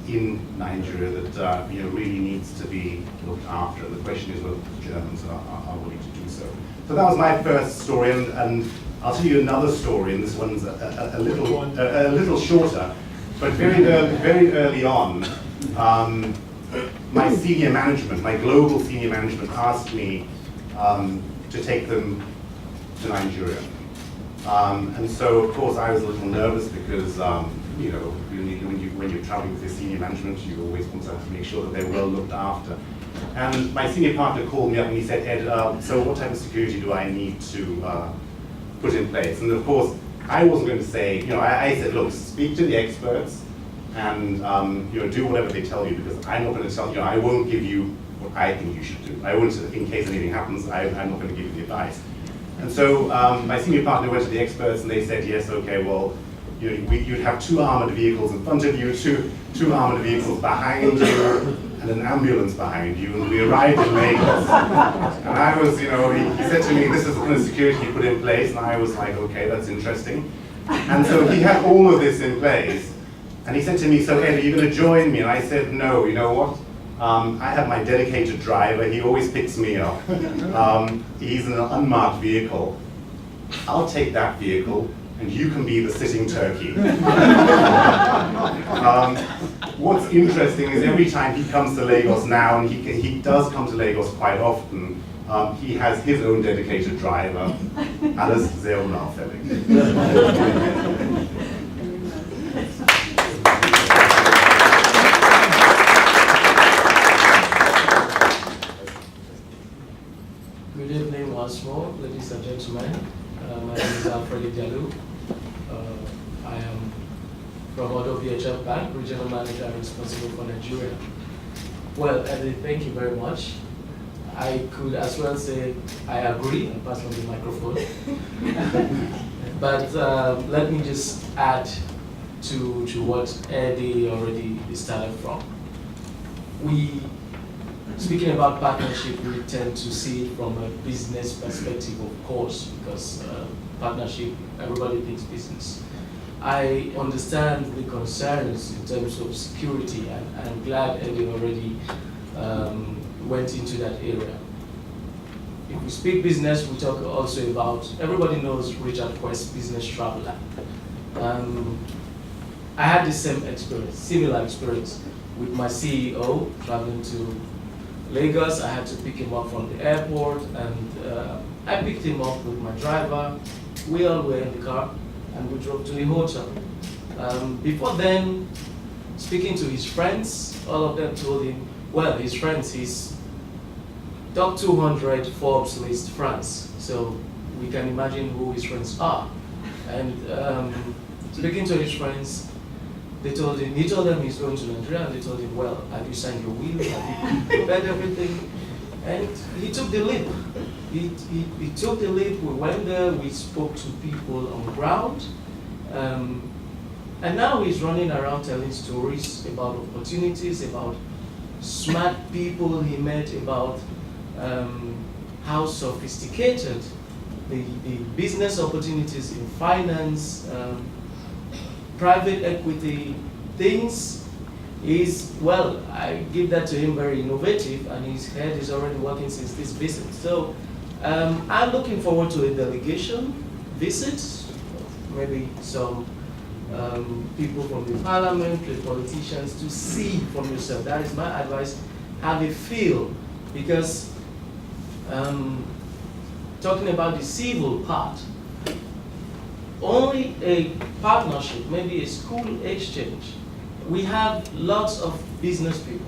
in Nigeria that really needs to be looked after. And the question is whether the Germans are willing to do so. So that was my first story, and I'll tell you another story, and this one's a little shorter, but very early on, my senior management, my global senior management, asked me to take them to Nigeria. And so, of course, I was a little nervous because, when you're traveling with your senior management, you always want to make sure that they're well looked after. And my senior partner called me up and he said, Ed, so what type of security do I need to put in place? And of course, I wasn't going to say, I said, look, speak to the experts and do whatever they tell you, because I'm not going to tell you, I won't give you what I think you should do. I won't, in case anything happens, I'm not going to give you the advice. And so my senior partner went to the experts and they said, yes, okay, well, you'd have 2 armored vehicles in front of you, two armored vehicles behind you, and an ambulance behind you. And we arrived in Lagos. And I was, he said to me, this is the kind of security you put in place. And I was like, okay, that's interesting. And so he had all of this in place. And he said to me, so Ed, are you going to join me? And I said, no, you know what? I have my dedicated driver. He always picks me up. He's in an unmarked vehicle. I'll take that vehicle, and you can be the sitting turkey. What's interesting is every time he comes to Lagos now, and he does come to Lagos quite often, he has his own dedicated driver. Alles sehr unauffällig. Good evening once more, ladies and gentlemen. My name is Alfred Diallo. I am from Odo VHF Bank, regional manager responsible for Nigeria. Well, Eddie, thank you very much. I could as well say I agree and pass on the microphone. But let me just add to what Eddie already started from. Speaking about partnership, we tend to see it from a business perspective, of course, because partnership, everybody thinks business. I understand the concerns in terms of security, and I'm glad Eddie already went into that area. If we speak business, we talk also about, everybody knows Richard Quest, business traveler. I had the same experience, similar experience with my CEO traveling to Lagos. I had to pick him up from the airport, and I picked him up with my driver. We all were in the car, and we drove to the hotel. Before then, speaking to his friends, all of them told him, well, his friends, he's top 200 Forbes list France, so we can imagine who his friends are. And speaking to his friends, he told them he's going to Nigeria, and they told him, well, have you signed your will? Have you prepared everything? And he took the leap. He took the leap, we went there, we spoke to people on the ground, and now he's running around telling stories about opportunities, about smart people he met, about how sophisticated the business opportunities in finance, private equity, things is, well, I give that to him, very innovative, and his head is already working since this visit. So I'm looking forward to a delegation visit, maybe some people from the parliament, the politicians, to see from yourself. That is my advice. Have a feel, because talking about the civil part, only a partnership, maybe a school exchange. We have lots of business people,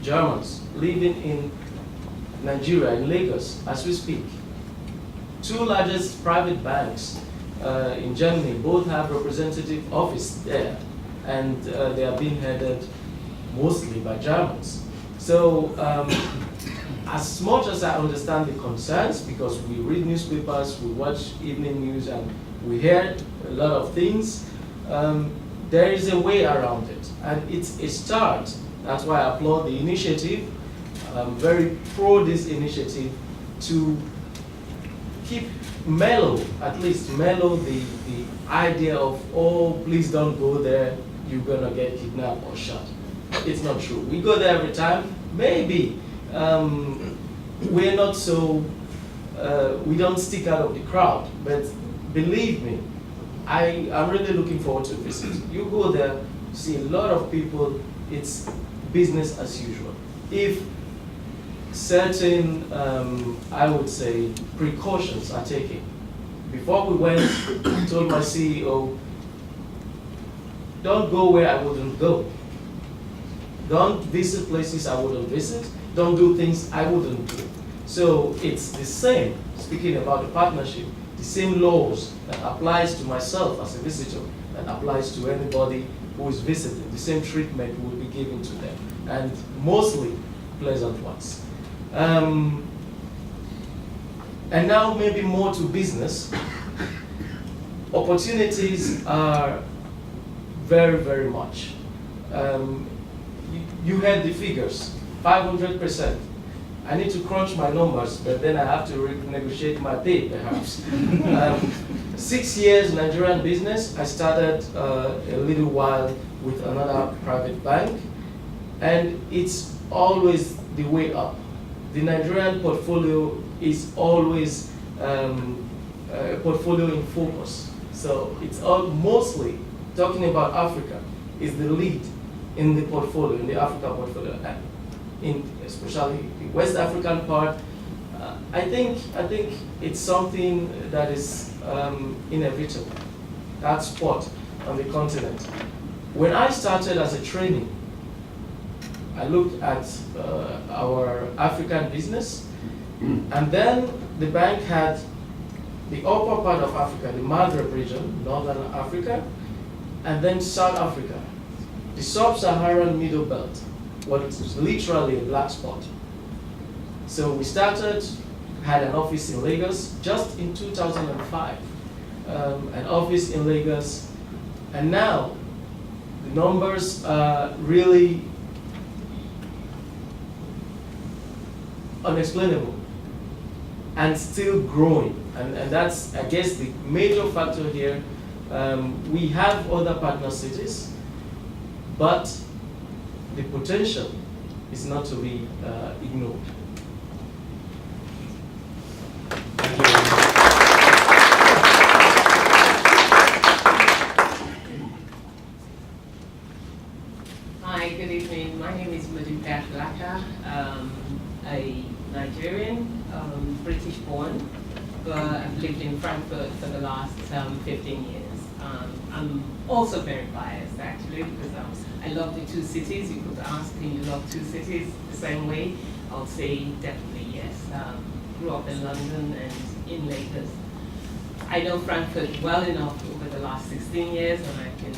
Germans, living in Nigeria, in Lagos, as we speak. Two largest private banks in Germany both have representative office there, and they are being headed mostly by Germans. So as much as I understand the concerns, because we read newspapers, we watch evening news, and we hear a lot of things, there is a way around it, and it's a start. That's why I applaud the initiative. I'm very pro this initiative to keep mellow, at least mellow the idea of, oh, please don't go there, you're gonna get kidnapped or shot. It's not true. We go there every time. Maybe we're not so, we don't stick out of the crowd, but believe me, I'm really looking forward to visit. You go there, see a lot of people, it's business as usual. If certain, I would say, precautions are taken. Before we went, I told my CEO, don't go where I wouldn't go. Don't visit places I wouldn't visit. Don't do things I wouldn't do. So it's the same, speaking about the partnership, the same laws that applies to myself as a visitor, that applies to anybody who is visiting. The same treatment will be given to them, and mostly pleasant ones. And now maybe more to business. Opportunities are very, very much. You heard the figures, 500%. I need to crunch my numbers, but then I have to renegotiate my pay, perhaps. 6 years Nigerian business. I started a little while with another private bank, and it's always the way up. The Nigerian portfolio is always a portfolio in focus. So it's all mostly talking about Africa is the lead in the portfolio, in the Africa portfolio, in especially the West African part. I think it's something that is inevitable. That spot on the continent. When I started as a trainee, I looked at our African business, and then the bank had the upper part of Africa, the Maghreb region, Northern Africa, and then South Africa. The sub-Saharan middle belt was literally a black spot. So we started, had an office in Lagos just in 2005, an office in Lagos, and now the numbers are really unexplainable and still growing. And that's, I guess, the major factor here. We have other partner cities, but the potential is not to be ignored. Hi, good evening. My name is Maduka Laka, a Nigerian, British born, but I've lived in Frankfurt for the last 15 years. I'm also very biased actually, because I love the two cities. You could ask, can you love two cities the same way? I would say definitely yes. Grew up in London and in Lagos. I know Frankfurt well enough over the last 16 years, and I can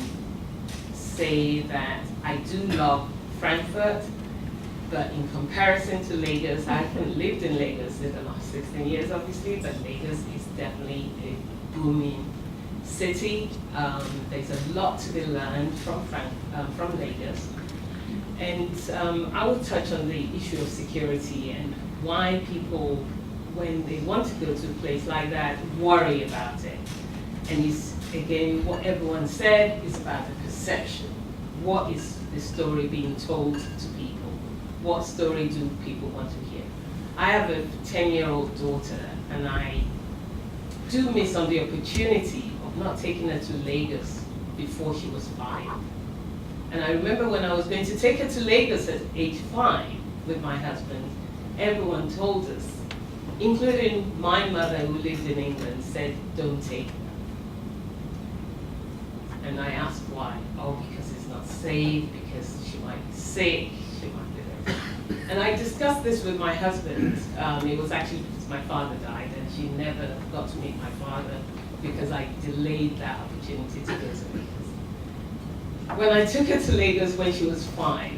say that I do love Frankfurt, but in comparison to Lagos, I haven't lived in Lagos in the last 16 years, obviously, but Lagos is definitely a booming city. There's a lot to be learned from Lagos. And I will touch on the issue of security and why people, when they want to go to a place like that, worry about it. And it's, again, what everyone said is about the perception. What is the story being told to people? What story do people want to hear? I have a 10-year-old daughter, and I do miss on the opportunity of not taking her to Lagos before she was 5. And I remember when I was going to take her to Lagos at age 5 with my husband, everyone told us, including my mother who lived in England, said, don't take her. And I asked why. Oh, because it's not safe, because she might be sick, she might be there. And I discussed this with my husband. It was actually because my father died, and she never got to meet my father because I delayed that opportunity to go to Lagos. When I took her to Lagos when she was 5,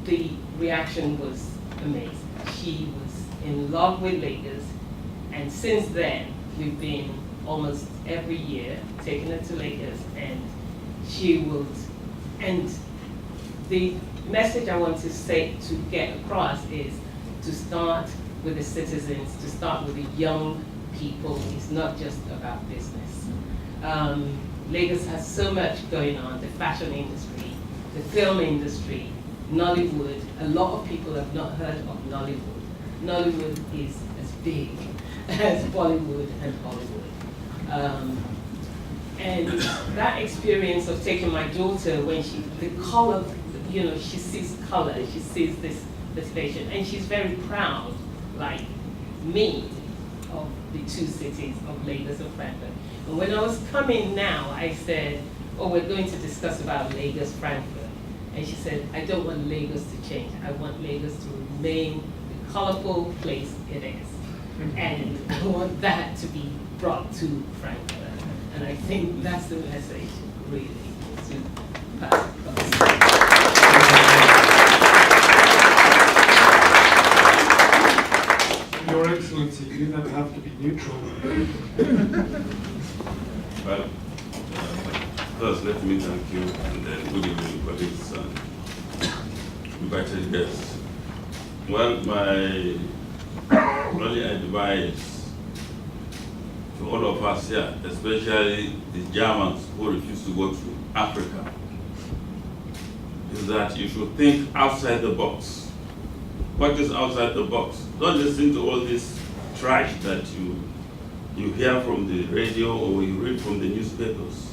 the reaction was amazing. She was in love with Lagos, and since then, we've been almost every year taking her to Lagos, and she would, and the message I want to say, to get across, is to start with the citizens, to start with the young people. It's not just about business. Lagos has so much going on, the fashion industry, the film industry, Nollywood. A lot of people have not heard of Nollywood. Nollywood is as big as Bollywood and Hollywood. And that experience of taking my daughter, when the color, you know, she sees color, she sees this station, and she's very proud, like me, of the two cities of Lagos and Frankfurt. And when I was coming now, I said, oh, we're going to discuss about Lagos, Frankfurt. And she said, I don't want Lagos to change. I want Lagos to remain the colorful place it is. And I want that to be brought to Frankfurt. And I think that's the message, really, to pass across. Your Excellency, you never have to be neutral. Well, first let me thank you, and then good evening, colleagues and invited guests. Well, my only advice to all of us here, especially the Germans who refuse to go to Africa, is that you should think outside the box. What is outside the box? Don't listen to all this trash that you hear from the radio or you read from the newspapers.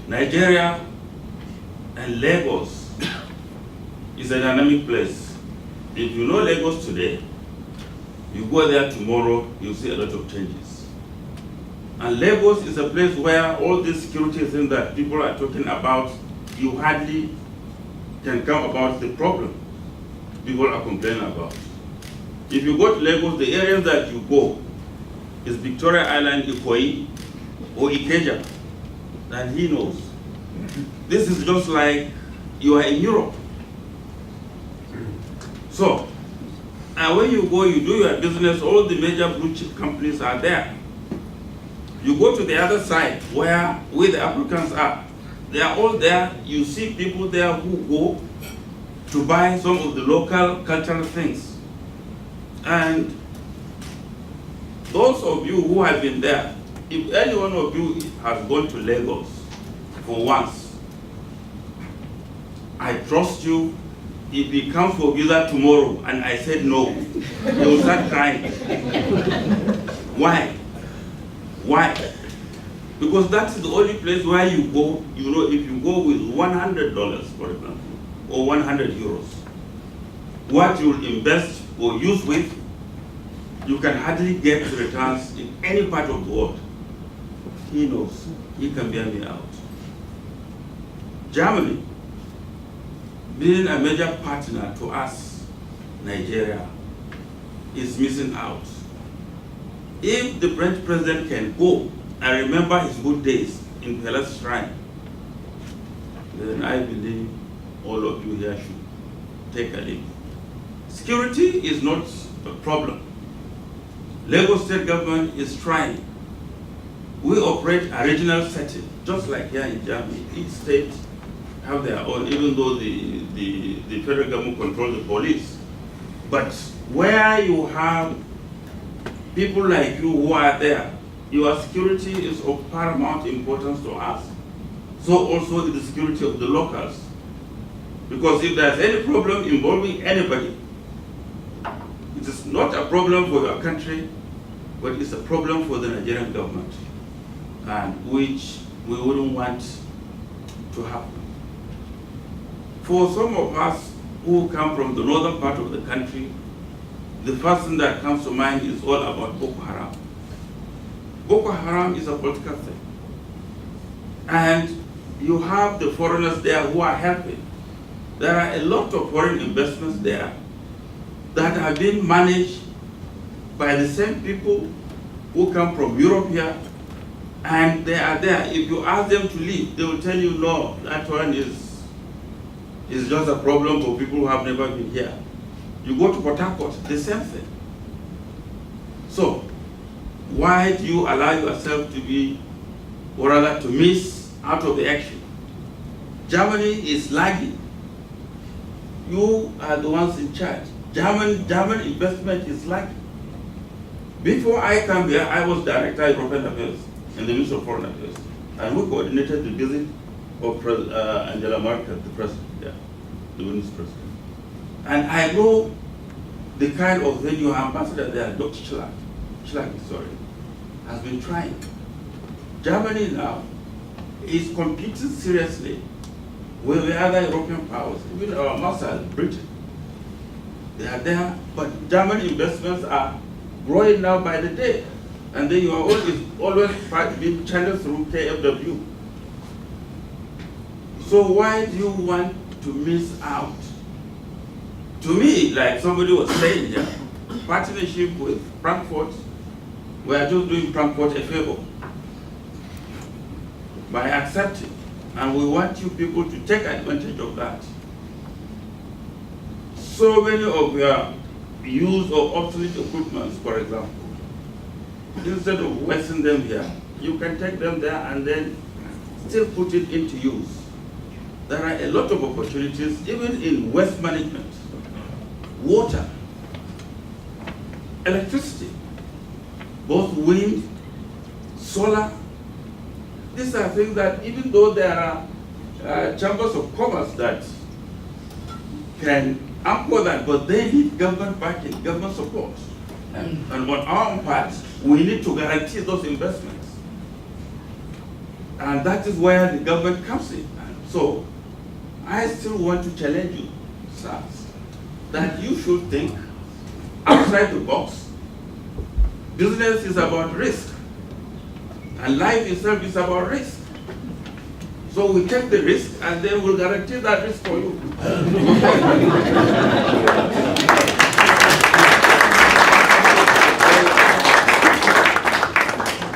Nigeria and Lagos is a dynamic place. If you know Lagos today, you go there tomorrow, you'll see a lot of changes. And Lagos is a place where all these security things that people are talking about, you hardly can come about the problem people are complaining about. If you go to Lagos, the areas that you go is Victoria Island, Ikoyi, or Ikeja, and he knows. This is just like you are in Europe. So, and when you go, you do your business, all the major blue chip companies are there. You go to the other side where the Africans are. They are all there. You see people there who go to buy some of the local cultural things. And those of you who have been there, if any one of you has gone to Lagos for once, I trust you. If he comes for visa tomorrow and I said no, he will start crying. Why? Why? Because that's the only place where you go, you know, if you go with $100, for example, or 100 euros, what you will invest or use with, you can hardly get returns in any part of the world. he knows. He can bear me out. Germany, being a major partner to us, Nigeria, is missing out. If the French president can go and remember his good days in Palace Shrine, then I believe all of you here should take a leap. Security is not a problem. Lagos state government is trying. We operate a regional setting, just like here in Germany. Each state have their own, even though the federal government controls the police. But where you have people like you who are there, your security is of paramount importance to us. So also the security of the locals. Because if there's any problem involving anybody, it is not a problem for your country, but it's a problem for the Nigerian government, and which we wouldn't want to happen. For some of us who come from the northern part of the country, the first thing that comes to mind is all about Boko Haram. Boko Haram is a political thing. And you have the foreigners there who are helping. There are a lot of foreign investments there that are being managed by the same people who come from Europe here, and they are there. If you ask them to leave, they will tell you, no, that one is just a problem for people who have never been here. You go to Port Harcourt, the same thing. So, why do you allow yourself to be, or rather to miss out of the action? Germany is lagging. You are the ones in charge. German investment is lagging. Before I came here, I was Director of European Affairs in the Ministry of Foreign Affairs, and we coordinated the visit of Angela Merkel, the president, the women's president. And I know the kind of thing your ambassador there, Dr. Schlag, has been trying. Germany now is competing seriously with the other European powers, even our master, Britain. They are there, but German investments are growing now by the day. And then you are always being channeled through KFW. So why do you want to miss out? To me, like somebody was saying here, partnership with Frankfurt, we are just doing Frankfurt a favor by accepting. And we want you people to take advantage of that. So many of your used or obsolete equipment, for example, instead of wasting them here, you can take them there and then still put it into use. There are a lot of opportunities, even in waste management, water, electricity, both wind, solar. These are things that, even though there are chambers of commerce that can anchor that, but they need government backing, government support. And on our part, we need to guarantee those investments. And that is where the government comes in. So I still want to challenge you, sirs, that you should think outside the box. Business is about risk, and life itself is about risk. So we take the risk, and then we'll guarantee that risk for you.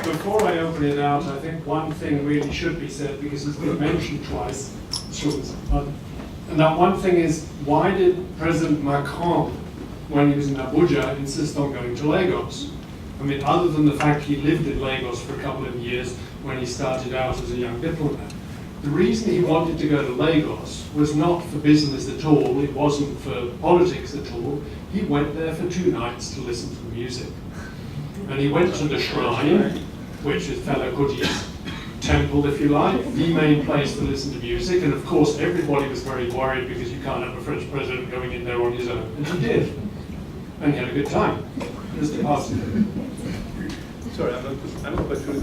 Before I open it out, I think one thing really should be said, because it's been mentioned twice. And that one thing is, why did President Macron, when he was in Abuja, insist on going to Lagos? I mean, other than the fact he lived in Lagos for a couple of years when he started out as a young diplomat. The reason he wanted to go to Lagos was not for business at all, it wasn't for politics at all. He went there for 2 nights to listen to music. And he went to the shrine, which is Fela Kuti's temple, if you like, the main place to listen to music. And of course, everybody was very worried because you can't have a French president going in there on his own. And he did. And he had a good time. Mr. Parson. Sorry, I'm not quite sure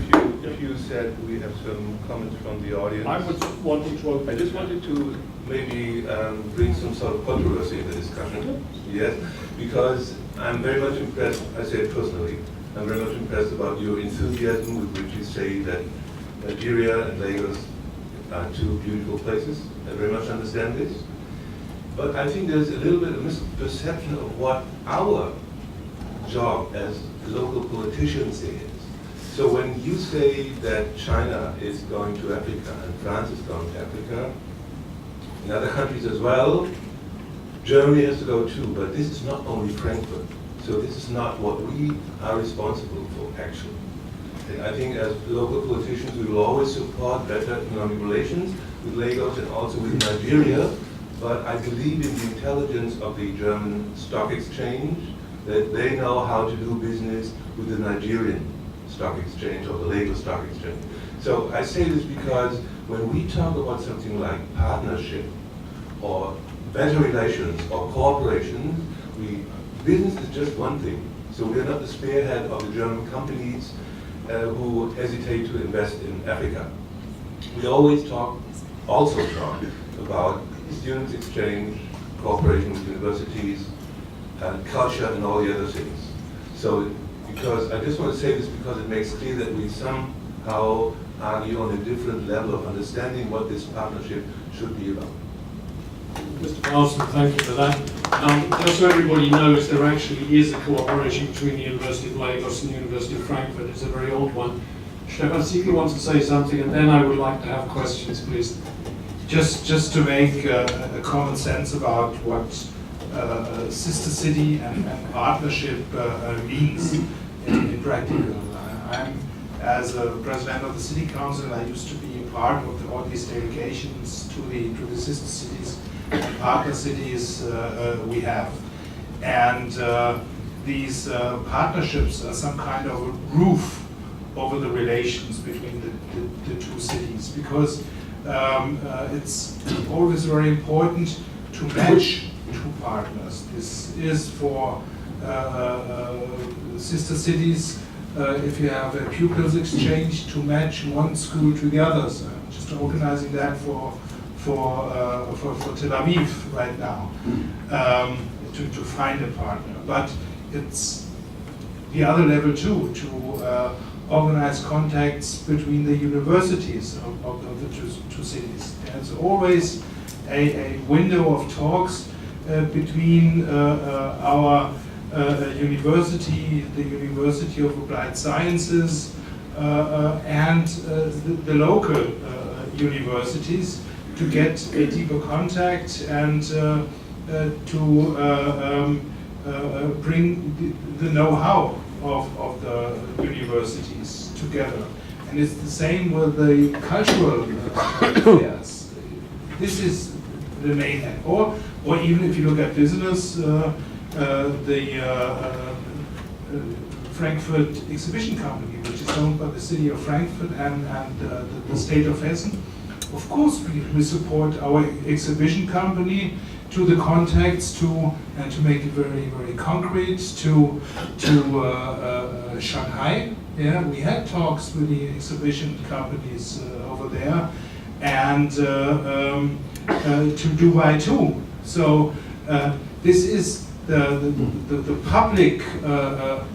if you said we have some comments from the audience. I was wanting to. I just wanted to maybe bring some sort of controversy in the discussion. Yes, because I'm very much impressed, I say it personally, I'm very much impressed about your enthusiasm with which you say that Nigeria and Lagos are two beautiful places. I very much understand this. But I think there's a little bit of misperception of what our job as local politicians is. So when you say that China is going to Africa and France is going to Africa, in other countries as well, Germany has to go too, but this is not only Frankfurt. So this is not what we are responsible for, actually. And I think as local politicians, we will always support better economic relations with Lagos and also with Nigeria, but I believe in the intelligence of the German stock exchange, that they know how to do business with the Nigerian stock exchange or the Lagos stock exchange. So I say this because when we talk about something like partnership or better relations or cooperation, business is just one thing. So we're not the spearhead of the German companies who hesitate to invest in Africa. We always also talk about students exchange, cooperation with universities, culture and all the other things. So because I just want to say this because it makes clear that we somehow argue on a different level of understanding what this partnership should be about. Mr. Parsons, thank you for that. Just so everybody knows, there actually is a cooperation between the University of Lagos and the University of Frankfurt. It's a very old one. Stefan Siegel wants to say something, and then I would like to have questions, please. Just to make a common sense about what sister city and partnership means in practical. As a president of the city council, I used to be a part of all these delegations to the sister cities and partner cities we have. And these partnerships are some kind of a roof over the relations between the two cities, because it's always very important to match two partners. This is for sister cities, if you have a pupils exchange, to match one school to the others. I'm just organizing that for Tel Aviv right now, to find a partner. But it's the other level too, to organize contacts between the universities of the two cities. There's always a window of talks between our university, the University of Applied Sciences, and the local universities, to get a deeper contact and to bring the know-how of the universities together. And it's the same with the cultural affairs. This is the main thing. Or even if you look at business, the Frankfurt Exhibition Company, which is owned by the city of Frankfurt and the state of Hessen. Of course, we support our exhibition company to the contacts and to make it very, very concrete, to Shanghai. Yeah, we had talks with the exhibition companies over there, and to Dubai too. So this is the public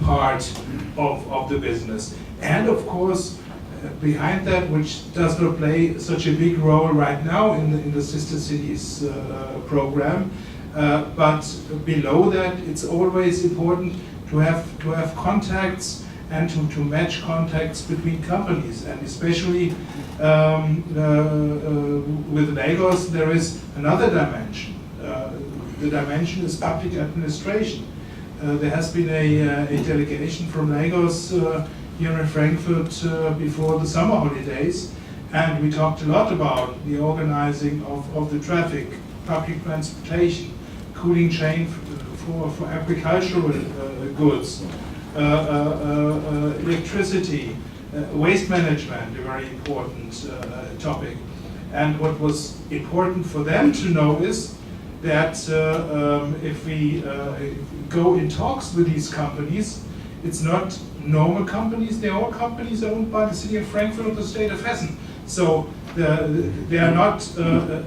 part of the business, and of course behind that, which does not play such a big role right now in the Sister Cities program, but below that, it's always important to have contacts and to match contacts between companies, and especially with Lagos, there is another dimension. The dimension is public administration. There has been a delegation from Lagos here in Frankfurt before the summer holidays, and we talked a lot about the organizing of the traffic, public transportation, cooling chain for agricultural goods, electricity, waste management, a very important topic. And what was important for them to know is that if we go in talks with these companies, it's not normal companies, they're all companies owned by the city of Frankfurt or the state of Hessen. So they are not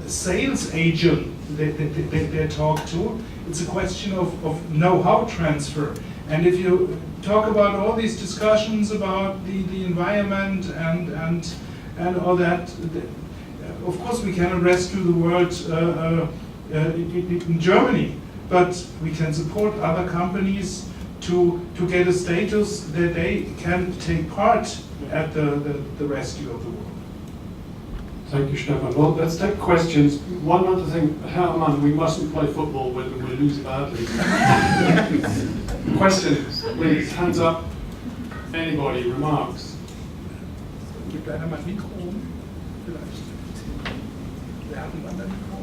sales agent they talk to. It's a question of know-how transfer. And if you talk about all these discussions about the environment and and all that. Of course, we cannot rescue the world in Germany, but we can support other companies to get a status that they can take part at the rescue of the world. Thank you, Stefan. Well, let's take questions. One other thing, Herman, we mustn't play football with them, we'll lose badly. Questions, please, hands up. Anybody, remarks? Gibt einer mal ein Mikro oben? Vielleicht. Wer hat ein anderes Mikro?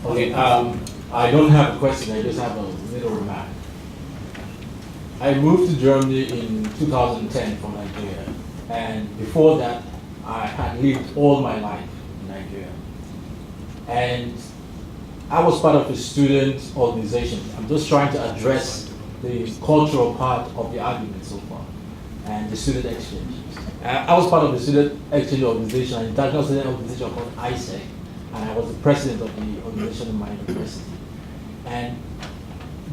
Okay, I don't have a question, I just have a little remark. I moved to Germany in 2010 from Nigeria, and before that, I had lived all my life in Nigeria. And I was part of a student organization. I'm just trying to address the cultural part of the argument so far, and the student exchange. I was part of the student exchange organization, an international student organization called ISEC, and I was the president of the organization in my university. And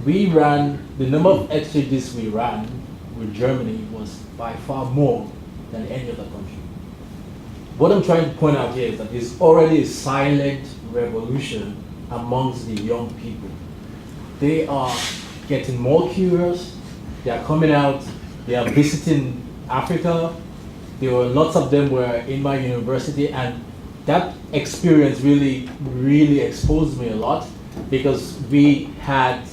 we ran, the number of exchanges we ran with Germany was by far more than any other country. What I'm trying to point out here is that there's already a silent revolution amongst the young people. They are getting more curious, they are coming out, they are visiting Africa. There were lots of them were in my university, and that experience really exposed me a lot, because we had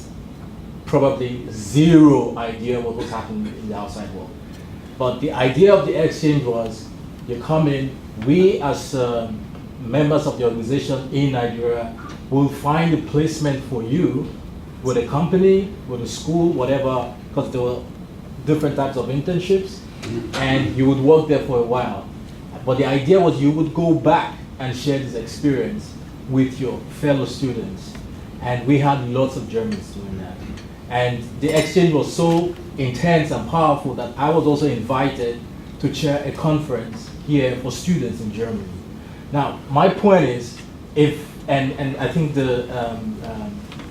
probably zero idea what was happening in the outside world. But the idea of the exchange was, you come in, we as members of the organization in Nigeria will find a placement for you with a company, with a school, whatever, because there were different types of internships, and you would work there for a while. But the idea was you would go back and share this experience with your fellow students. And we had lots of Germans doing that. And the exchange was so intense and powerful that I was also invited to chair a conference here for students in Germany. Now, my point is, and I think the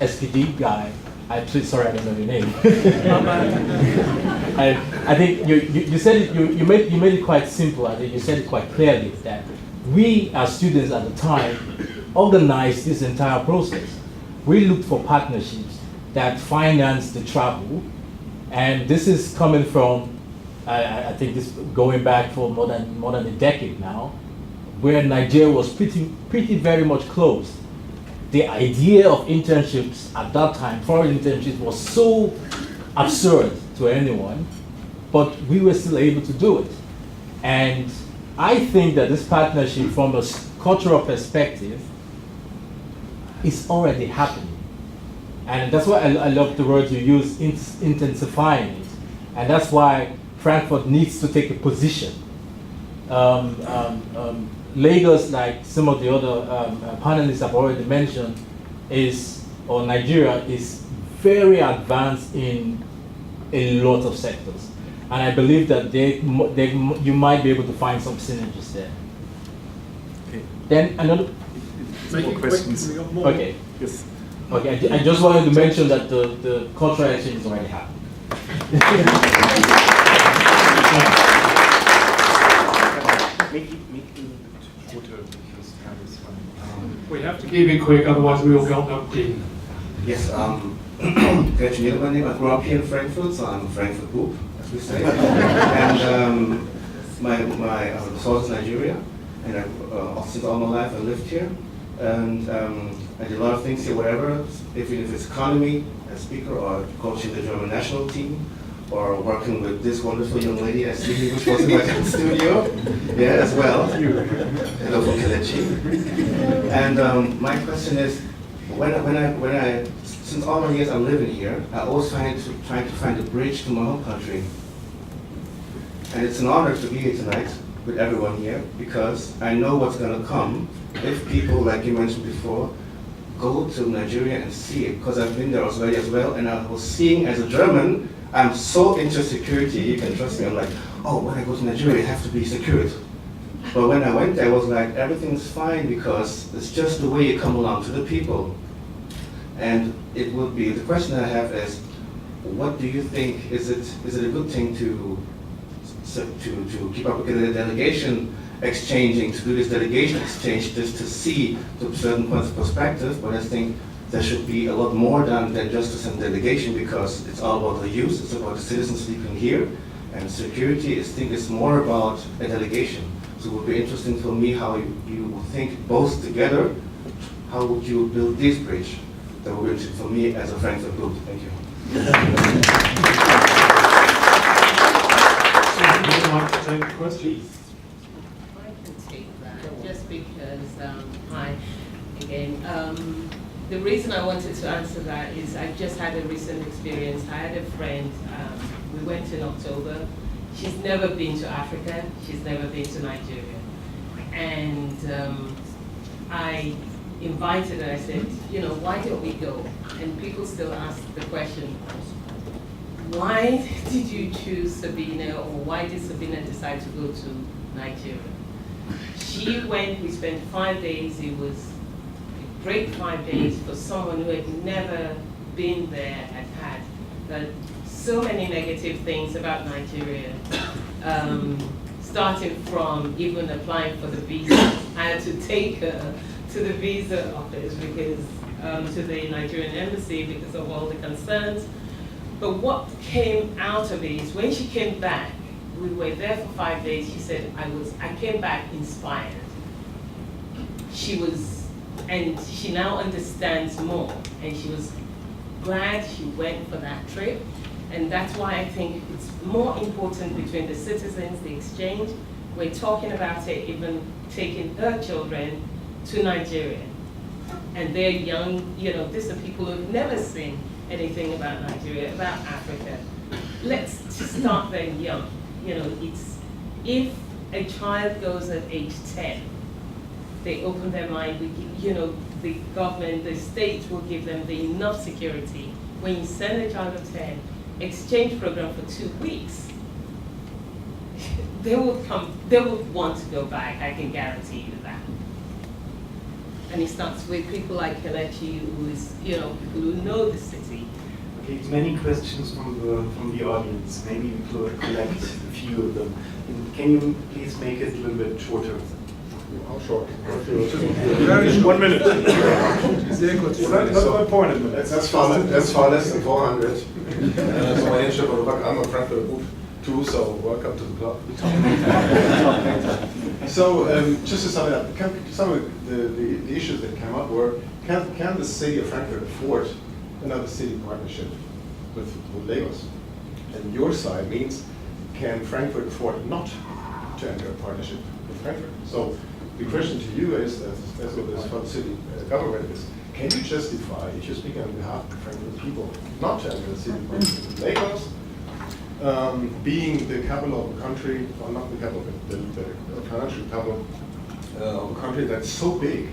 SPD guy, sorry, I don't know your name. I think you said it, you made it quite simple. I think you said it quite clearly that we as students at the time organized this entire process. We looked for partnerships that financed the travel, and this is coming from, I think this going back for more than a decade now, where Nigeria was pretty very much closed. The idea of internships at that time, foreign internships, was so absurd to anyone, but we were still able to do it. And I think that this partnership from a cultural perspective is already happening. And that's why I love the word you use, intensifying it. And that's why Frankfurt needs to take a position. Lagos, like some of the other panelists have already mentioned, or Nigeria is very advanced in a lot of sectors. And I believe that you might be able to find some synergies there. Okay. Then another... More questions. Okay. Yes. Okay, I just wanted to mention that the cultural exchange is already happening. We have to keep it quick, otherwise we will go up in. Yes, good to meet you. I grew up here in Frankfurt, so I'm a Frankfurt group, as we say. And my source is Nigeria, and since all my life I lived here. And I did a lot of things here, whatever, even if it's economy, as speaker, or coaching the German national team, or working with this wonderful young lady I see here, which was in my studio, yeah, as well. Hello from Kelechi. And my question is, when I, since all my years I'm living here, I always trying to find a bridge to my home country. And it's an honor to be here tonight with everyone here, because I know what's going to come if people, like you mentioned before, go to Nigeria and see it, because I've been there already as well, and I was seeing, as a German, I'm so into security, you can trust me, I'm like, oh, when I go to Nigeria, I have to be secured. But when I went there, I was like, everything's fine, because it's just the way you come along to the people. And it would be, the question I have is, what do you think, is it a good thing to keep up with the delegation exchanging, to do this delegation exchange just to see to certain points of perspective, but I think there should be a lot more than just to send delegation, because it's all about the use, it's about the citizens sleeping here, and security I think is more about a delegation. So it would be interesting for me how you think both together, how would you build this bridge? That would be interesting for me as a Frankfurt group. Thank you. Would you like to take the question? I can take that, just because, hi again. The reason I wanted to answer that is I just had a recent experience. I had a friend, we went in October. She's never been to Africa, she's never been to Nigeria. And I invited her, I said, you know, why don't we go? And people still ask the question, why did you choose Sabina, or why did Sabina decide to go to Nigeria? She went, we spent 5 days, it was a great 5 days for someone who had never been there and had so many negative things about Nigeria. Starting from even applying for the visa, I had to take her to the visa office because to the Nigerian embassy because of all the concerns. But what came out of it is when she came back, we were there for 5 days. She said, I came back inspired. And she now understands more, and she was glad she went for that trip. And that's why I think it's more important between the citizens, the exchange. We're talking about it, even taking her children to Nigeria. And they're young, you know, these are people who've never seen anything about Nigeria, about Africa. Let's start them young. You know, if a child goes at age 10, they open their mind, you know, the government, the state will give them enough security. When you send a child of 10, exchange program for 2 weeks, they will want to go back, I can guarantee you that. And it starts with people like Kelechi, who is, you know, people who know the city. Okay, many questions from the audience. Maybe we could collect a few of them. And can you please make it a little bit shorter? How short? Very short. 1 minute. Sehr kurz. That's my point. That's far less than 400. So my name is Stefan Rubak. I'm a Frankfurt group too, so welcome to the club. So just to sum it up, some of the issues that came up were, can the city of Frankfurt afford another city partnership with Lagos? And your side means, can Frankfurt afford not to enter a partnership with Frankfurt? So the question to you is, as well as for the city government, is, can you justify, if you're speaking on behalf of the Frankfurt people, not to enter a city partnership with Lagos, being the capital of a country, well, not the capital, but the financial capital of a country that's so big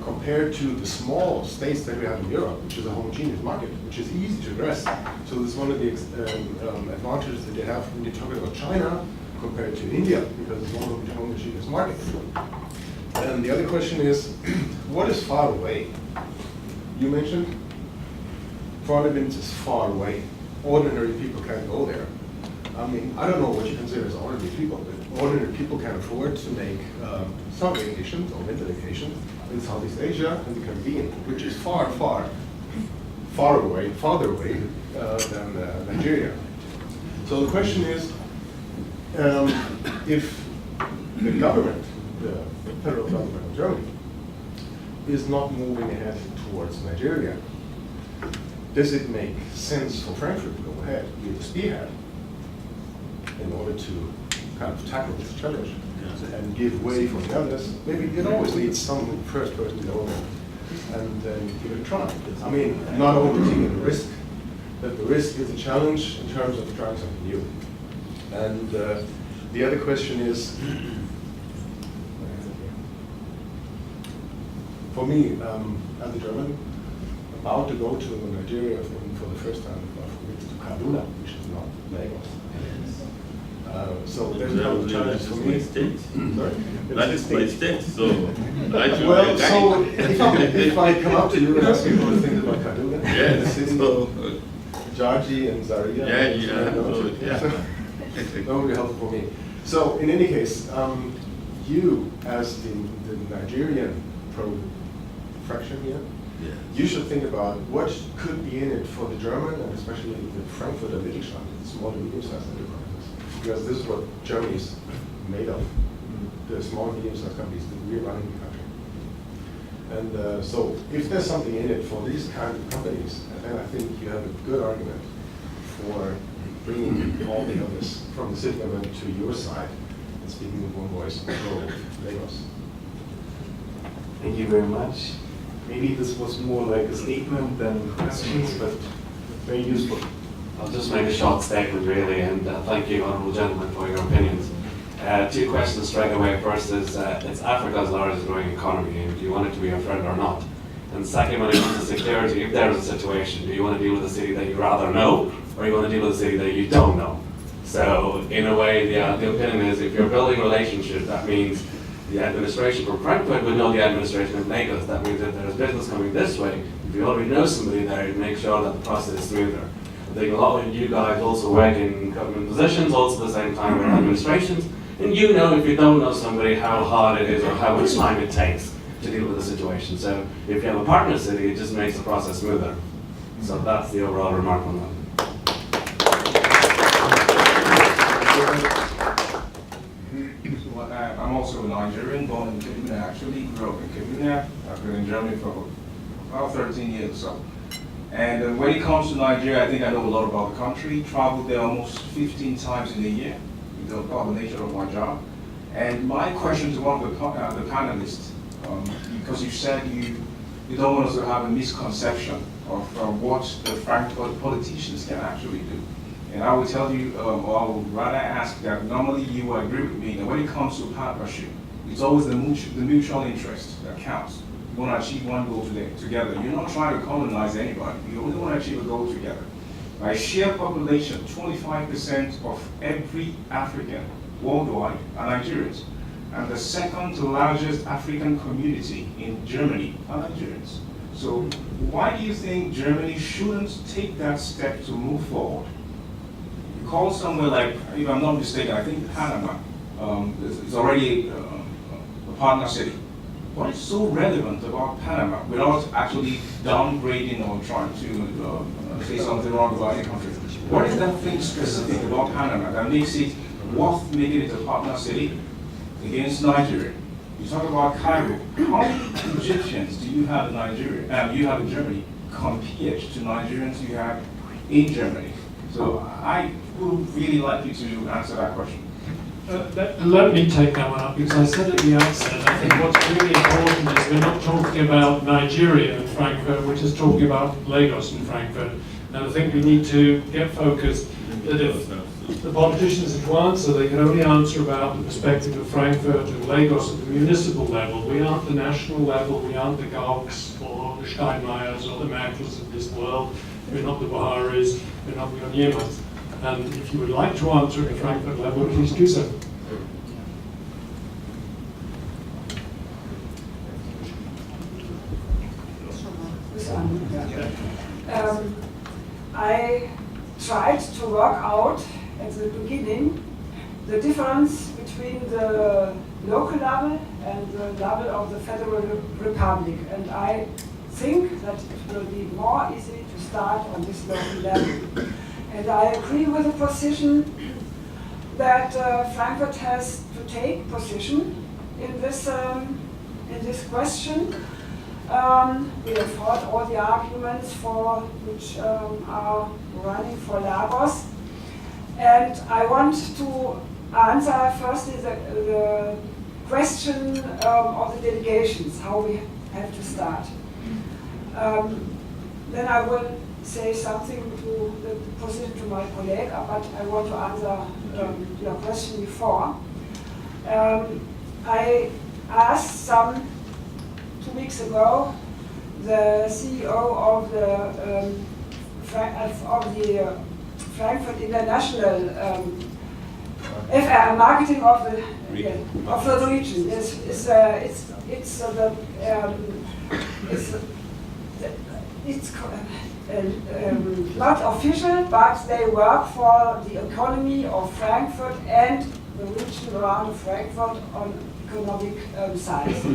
compared to the small states that we have in Europe, which is a homogeneous market, which is easy to address. So this is one of the advantages that they have when you're talking about China compared to India, because it's one of the homogeneous markets. And the other question is, what is far away? You mentioned Parliament is far away. Ordinary people can't go there. I mean, I don't know what you consider as ordinary people, but ordinary people can afford to make some vacations or winter vacations in Southeast Asia and the Caribbean, which is farther away than Nigeria. So the question is, if the government, the federal government of Germany, is not moving ahead towards Nigeria, does it make sense for Frankfurt to go ahead, be the spearhead, in order to kind of tackle this challenge and give way for the others? Maybe it always needs some first person to go and give it a try. I mean, not only taking the risk, but the risk is a challenge in terms of trying something new. And the other question is, for me, as a German, about to go to Nigeria for the first time, to Kaduna, which is not Lagos. So there's no challenge for me. State. Sorry? That is my state, so I should Well, be so guided. if I come up to you and ask you what you think about Kaduna, the Yes, city, so, Georgie and Zaria, yeah, that would be helpful for me. So in any case, you as the Nigerian fraction here, you should think about what could be in it for the German and especially the Frankfurter Mittelstand, the small and medium-sized enterprises, because this is what Germany is made of. The small and medium-sized companies that we're running the country. And so if there's something in it for these kind of companies, then I think you have a good argument for bringing all the others from the city government to your side and speaking with one voice for Lagos. Thank you very much. Maybe this was more like a statement than questions, but very useful. I'll just make a short statement really, and thank you, honourable gentlemen, for your opinions. Two questions straight away. First is, it's Africa's largest growing economy, and do you want it to be your friend or not? And second, when it comes to security, if there is a situation, do you want to deal with a city that you rather know, or you want to deal with a city that you don't know? So, in a way, the opinion is, if you're building a relationship, that means the administration from Frankfurt would know the administration of Lagos. That means if there's business coming this way, if you already know somebody there, you make sure that the process is smoother. I think a lot of you guys also work in government positions, also at the same time with administrations, and you know if you don't know somebody how hard it is or how much time it takes to deal with the situation. So if you have a partner city, it just makes the process smoother. So that's the overall remark on that. I'm also a Nigerian, born in Kaduna, actually grew up in Kaduna. I've been in Germany for about 13 years or so. And when it comes to Nigeria, I think I know a lot about the country. Traveled there almost 15 times in a year, because of the nature of my job. And my question to one of the panelists, because you said you don't want us to have a misconception of what the Frankfurt politicians can actually do. And I will tell you, or I would rather ask that normally you will agree with me that when it comes to partnership, it's always the mutual interest that counts. You want to achieve one goal together. You're not trying to colonize anybody. You only want to achieve a goal together. By sheer population, 25% of every African worldwide are Nigerians. And the second largest African community in Germany are Nigerians. So why do you think Germany shouldn't take that step to move forward? You call somewhere like, if I'm not mistaken, I think Panama is already a partner city. What is so relevant about Panama without actually downgrading or trying to say something wrong about any country? What is that thing specific about Panama that makes it worth making it a partner city against Nigeria? You talk about Cairo. How many Egyptians do you have in Nigeria? You have in Germany compared to Nigerians you have in Germany? So I would really like you to answer that question. Let me take that one up, because I said at the outset, I think what's really important is we're not talking about Nigeria and Frankfurt, we're just talking about Lagos and Frankfurt. And I think we need to get focused that if the politicians are to answer, they can only answer about the perspective of Frankfurt and Lagos at the municipal level. We aren't the national level, we aren't the Gauks or the Steinmeiers or the Merkels of this world, we're not the Buharis, we're not the Onyemas. And if you would like to answer at the Frankfurt level, please do so. I tried to work out at the beginning the difference between the local level and the level of the Federal Republic. And I think that it will be more easy to start on this local level. And I agree with the position that Frankfurt has to take position in this question. We have heard all the arguments which are running for Lagos. And I want to answer firstly the question of the delegations, how we have to start. Then I will say something to the position to my colleague, but I want to answer your question before. I asked 2 weeks ago the CEO of the Frankfurt International Marketing of the region. It's not official, but they work for the economy of Frankfurt and the region around Frankfurt on economic size.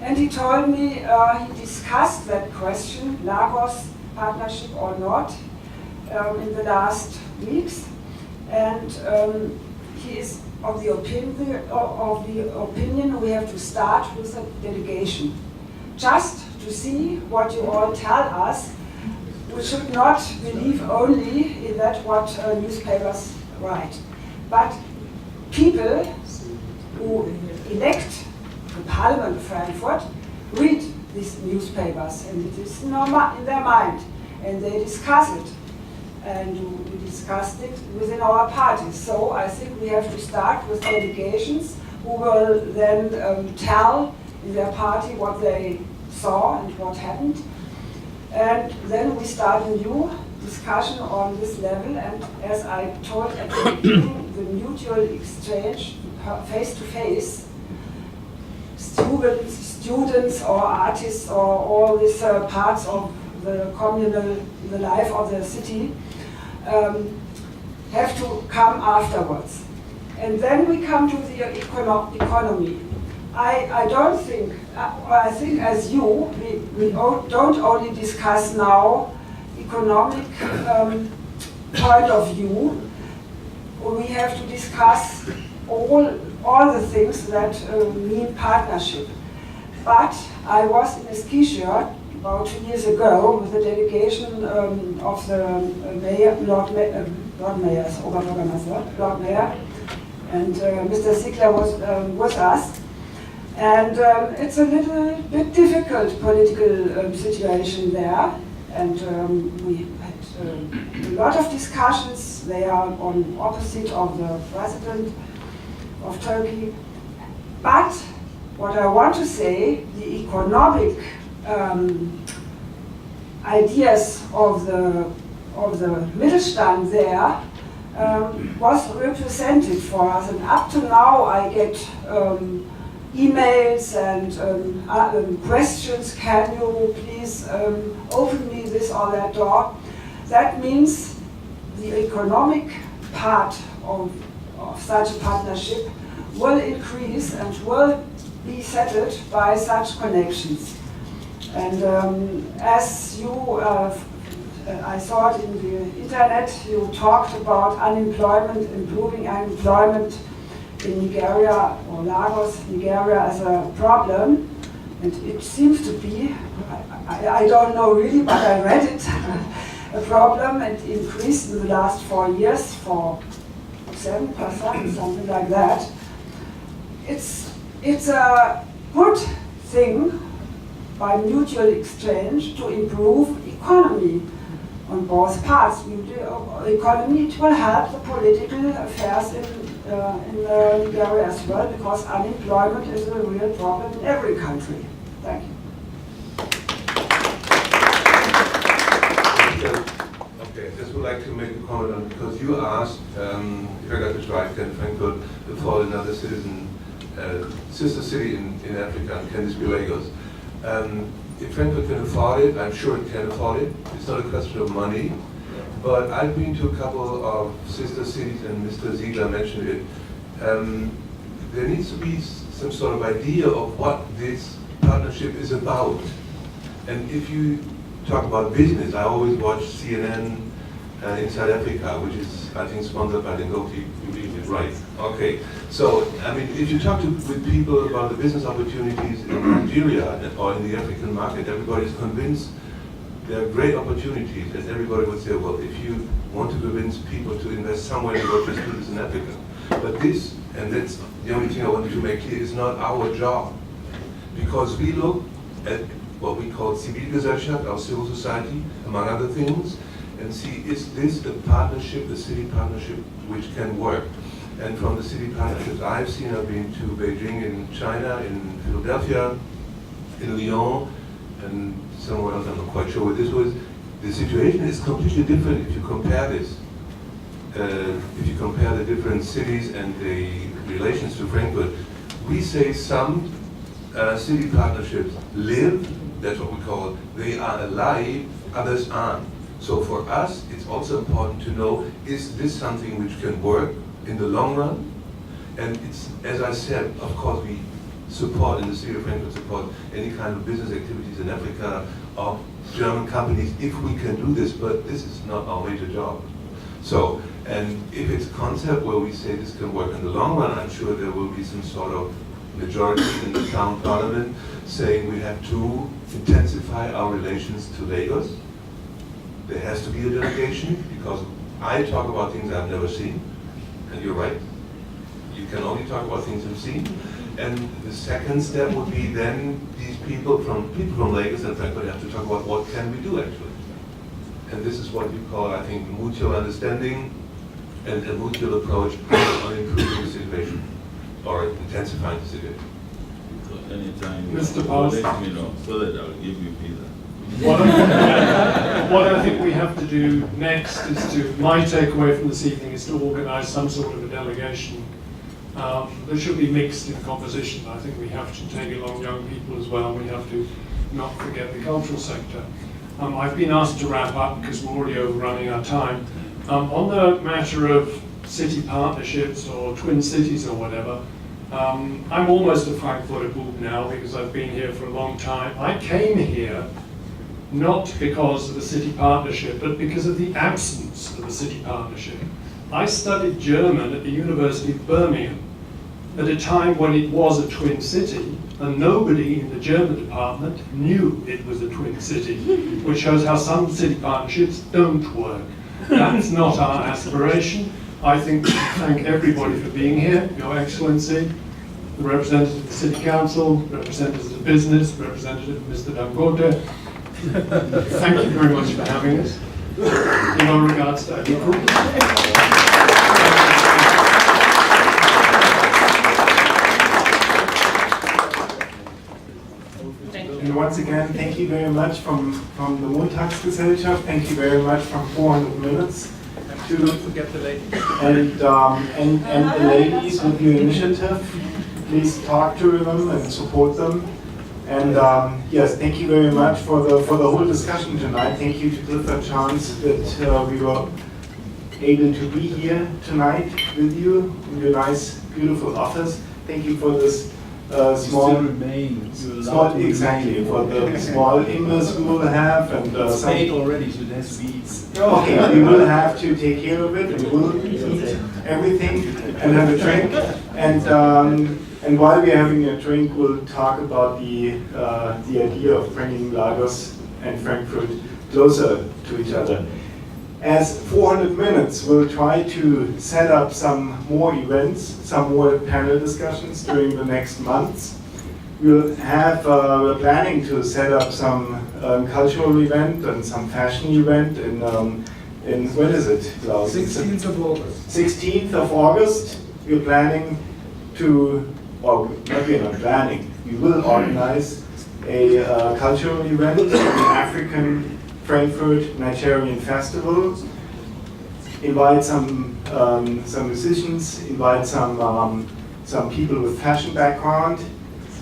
And he told me he discussed that question, Lagos partnership or not, in the last weeks, and he is of the opinion we have to start with a delegation, just to see what you all tell us. We should not believe only in that what newspapers write, but people who elect the Parliament of Frankfurt read these newspapers, and it is in their mind, and they discuss it, and we discussed it within our party. So I think we have to start with delegations who will then tell in their party what they saw and what happened. And then we start a new discussion on this level, and as I told at the beginning, the mutual exchange, face-to-face, students or artists or all these parts of the the life of the city have to come afterwards. And then we come to the economy. I don't think, I think as you, we don't only discuss now economic point of view, we have to discuss all the things that mean partnership. But I was in a ski shirt about 2 years ago with a delegation of the mayor, Lord Mayor, and Mr. Ziegler was with us. And it's a little bit difficult political situation there, and we had a lot of discussions. They are on opposite of the president of Turkey. But what I want to say, the economic ideas of the Mittelstand there was represented for us, and up to now I get emails and questions. Can you please open me this or that door? That means the economic part of such a partnership will increase and will be settled by such connections. And as you, I saw it in the internet, you talked about unemployment, improving unemployment in Nigeria or Lagos, Nigeria as a problem, and it seems to be, I don't know really, but I read it, a problem, and increased in the last 4 years for 7%, something like that. It's a good thing by mutual exchange to improve economy on both parts. Economy, it will help the political affairs in Nigeria as well, because unemployment is a real problem in every country. Thank you. Okay, I just would like to make a comment on, because you asked, if I got this right, can Frankfurt afford another sister city in Africa, and can this be Lagos? If Frankfurt can afford it, I'm sure it can afford it. It's not a question of money. But I've been to a couple of sister cities, and Mr. Ziegler mentioned it. There needs to be some sort of idea of what this partnership is about. And if you talk about business, I always watch CNN in South Africa, which is, I think, sponsored by the Goldie. You read it right. Okay. So, I mean, if you talk with people about the business opportunities in Nigeria or in the African market, everybody is convinced there are great opportunities, and everybody would say, well, if you want to convince people to invest somewhere, you go just do this in Africa. But this, and that's the only thing I wanted to make clear, is not our job. Because we look at what we call Zivilgesellschaft, our civil society, among other things, and see, is this the partnership, the city partnership, which can work? And from the city partnerships I've seen, I've been to Beijing in China, in Philadelphia, in Lyon, and somewhere else, I'm not quite sure what this was. The situation is completely different if you compare this. if you compare the different cities and the relations to Frankfurt, we say some city partnerships live, that's what we call, they are alive, others aren't. So for us, it's also important to know, is this something which can work in the long run? And it's, as I said, of course we support, in the city of Frankfurt, support any kind of business activities in Africa of German companies if we can do this, but this is not our major job. So, and if it's a concept where we say this can work in the long run, I'm sure there will be some sort of majority in the town parliament saying we have to intensify our relations to Lagos. There has to be a delegation, because I talk about things I've never seen, and you're right, you can only talk about things you've seen. And the second step would be then these people from Lagos and Frankfurt have to talk about what can we do actually. And this is what you call, I think, mutual understanding and a mutual approach on improving the situation or intensifying the situation. So anytime Mr. you Paus. let me know so that I'll give you visa. What I think we have to do next is my takeaway from this evening is to organise some sort of a delegation. There should be mixed in composition. I think we have to take along young people as well. We have to not forget the cultural sector. I've been asked to wrap up because we're already overrunning our time. On the matter of city partnerships or twin cities or whatever, I'm almost a Frankfurter Bub now because I've been here for a long time. I came here not because of the city partnership, but because of the absence of the city partnership. I studied German at the University of Birmingham at a time when it was a twin city, and nobody in the German department knew it was a twin city, which shows how some city partnerships don't work. That's not our aspiration. I think we should thank everybody for being here, Your Excellency, the representative of the City Council, representatives of business, representative of Mr. Dangote. Thank you very much for having us. In our regards to And once again, thank you very much from the Montagsgesellschaft. Thank you very much from 400 Minutes. Don't forget the ladies. And the ladies with your initiative, please talk to them and support them. And yes, thank you very much for the whole discussion tonight. Thank you to Clifford Chance that we were able to be here tonight with you in your nice, beautiful office. Thank you for this small exactly for the small immerse we will have, and it's paid already, so it has to be eaten. Okay, we will have to take care of it. We will eat everything and have a drink. And while we are having a drink, we'll talk about the idea of bringing Lagos and Frankfurt closer to each other. As 400 Minutes, we'll try to set up some more events, some more panel discussions during the next months. We'll have, we're planning to set up some cultural event and some fashion event in when is it, Klaus? 16th of August. 16th of August. We're planning to, or maybe not planning, we will organize a cultural event, an African Frankfurt Nigerian Festival. Invite some musicians, invite some people with fashion background,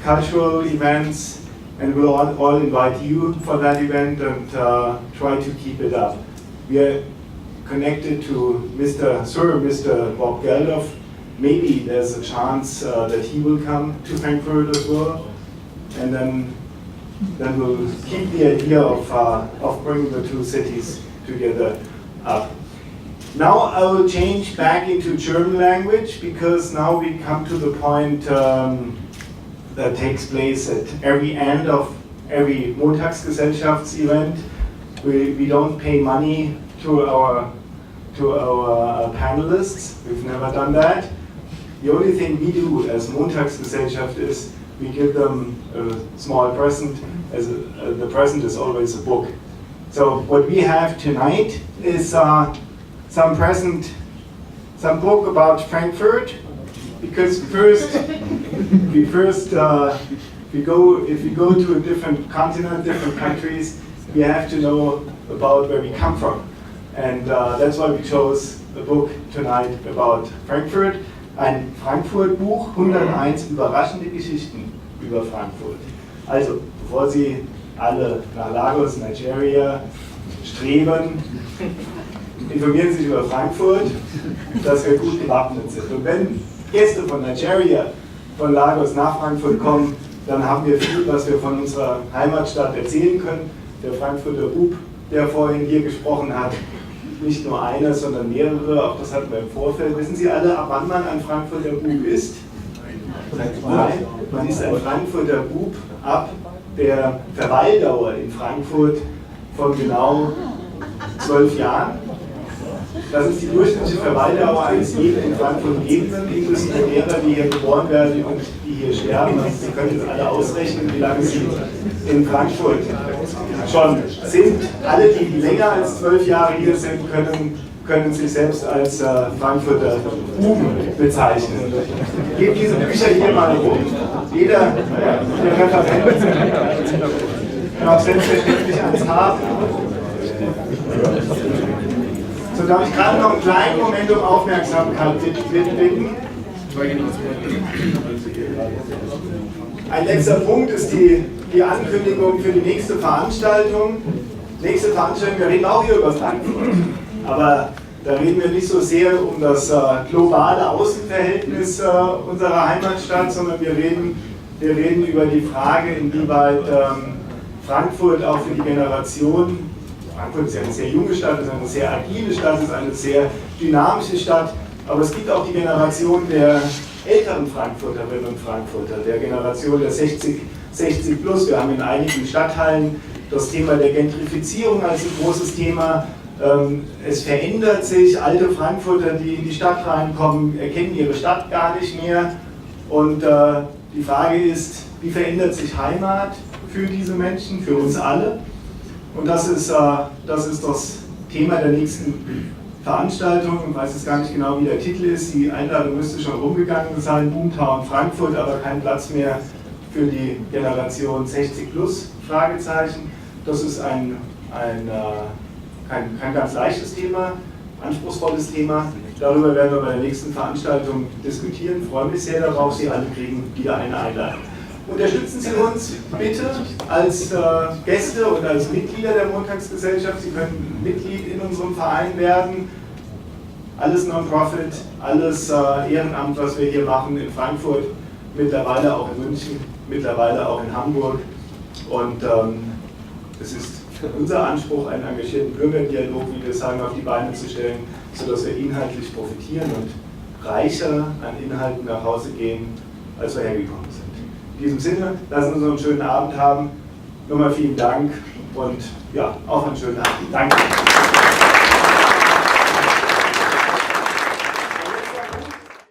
cultural events, and we'll all invite you for that event and try to keep it up. We are connected to Mr. Bob Geldof. Maybe there's a chance that he will come to Frankfurt as well, and then we'll keep the idea of bringing the two cities together up. Now I will change back into German language, because now we come to the point that takes place at every end of every Montagsgesellschafts event. We don't pay money to our panelists. We've never done that. The only thing we do as Montagsgesellschaft is we give them a small present. The present is always a book. So what we have tonight is some book about Frankfurt, because if we go to a different continent, different countries, we have to know about where we come from, and that's why we chose a book tonight about Frankfurt. Ein Frankfurt-Buch, 101 überraschende Geschichten über Frankfurt. Also, bevor Sie alle nach Lagos, Nigeria streben, informieren Sie sich über Frankfurt, dass wir gut gewappnet sind. Und wenn Gäste von Nigeria, von Lagos nach Frankfurt kommen, dann haben wir viel, was wir von unserer Heimatstadt erzählen können. Der Frankfurter Bub, der vorhin hier gesprochen hat, nicht nur einer, sondern mehrere, auch das hatten wir im Vorfeld. Wissen Sie alle, ab wann man ein Frankfurter Bub ist? Nein, man ist ein Frankfurter Bub ab der Verweildauer in Frankfurt von genau 12 Jahren. Das ist die durchschnittliche Verweildauer eines jeden in Frankfurt Lebenden, inklusive derer, die hier geboren werden und die hier sterben. Also Sie können jetzt alle ausrechnen, wie lange Sie in Frankfurt schon sind. Alle, die länger als 12 Jahre hier sind, können sich selbst als Frankfurter Buben bezeichnen. Gebt diese Bücher hier mal rum. Jeder der Referenten darf selbstverständlich eins haben. So, darf ich gerade noch einen kleinen Moment um Aufmerksamkeit bitten. Ein letzter Punkt ist die Ankündigung für die nächste Veranstaltung. Nächste Veranstaltung, wir reden auch hier über Frankfurt. Aber da reden wir nicht so sehr um das globale Außenverhältnis unserer Heimatstadt, sondern wir reden über die Frage, inwieweit Frankfurt auch für die Generation, Frankfurt ist ja eine sehr junge Stadt, ist eine sehr agile Stadt, ist eine sehr dynamische Stadt, aber es gibt auch die Generation der älteren Frankfurterinnen und Frankfurter, der Generation der 60 plus. Wir haben in einigen Stadtteilen das Thema der Gentrifizierung als ein großes Thema. Es verändert sich, alte Frankfurter, die in die Stadt reinkommen, erkennen ihre Stadt gar nicht mehr. Und die Frage ist, wie verändert sich Heimat für diese Menschen, für uns alle? Und das ist das Thema der nächsten Veranstaltung. Ich weiß jetzt gar nicht genau, wie der Titel ist. Die Einladung müsste schon rumgegangen sein. Boomtown Frankfurt, aber kein Platz mehr für die Generation 60 plus, Fragezeichen. Das ist kein ganz leichtes Thema, anspruchsvolles Thema. Darüber werden wir bei der nächsten Veranstaltung diskutieren. Ich freue mich sehr darauf. Sie alle kriegen wieder eine Einladung. Unterstützen Sie uns bitte als Gäste und als Mitglieder der Montagsgesellschaft. Sie können Mitglied in unserem Verein werden. Alles Non-Profit, alles Ehrenamt, was wir hier machen in Frankfurt, mittlerweile auch in München, mittlerweile auch in Hamburg. Und es ist unser Anspruch, einen engagierten Bürgerdialog, wie wir sagen, auf die Beine zu stellen, sodass wir inhaltlich profitieren und reicher an Inhalten nach Hause gehen, als wir hergekommen sind. In diesem Sinne, lassen Sie uns einen schönen Abend haben. Nochmal vielen Dank und ja, auch einen schönen Abend. Danke.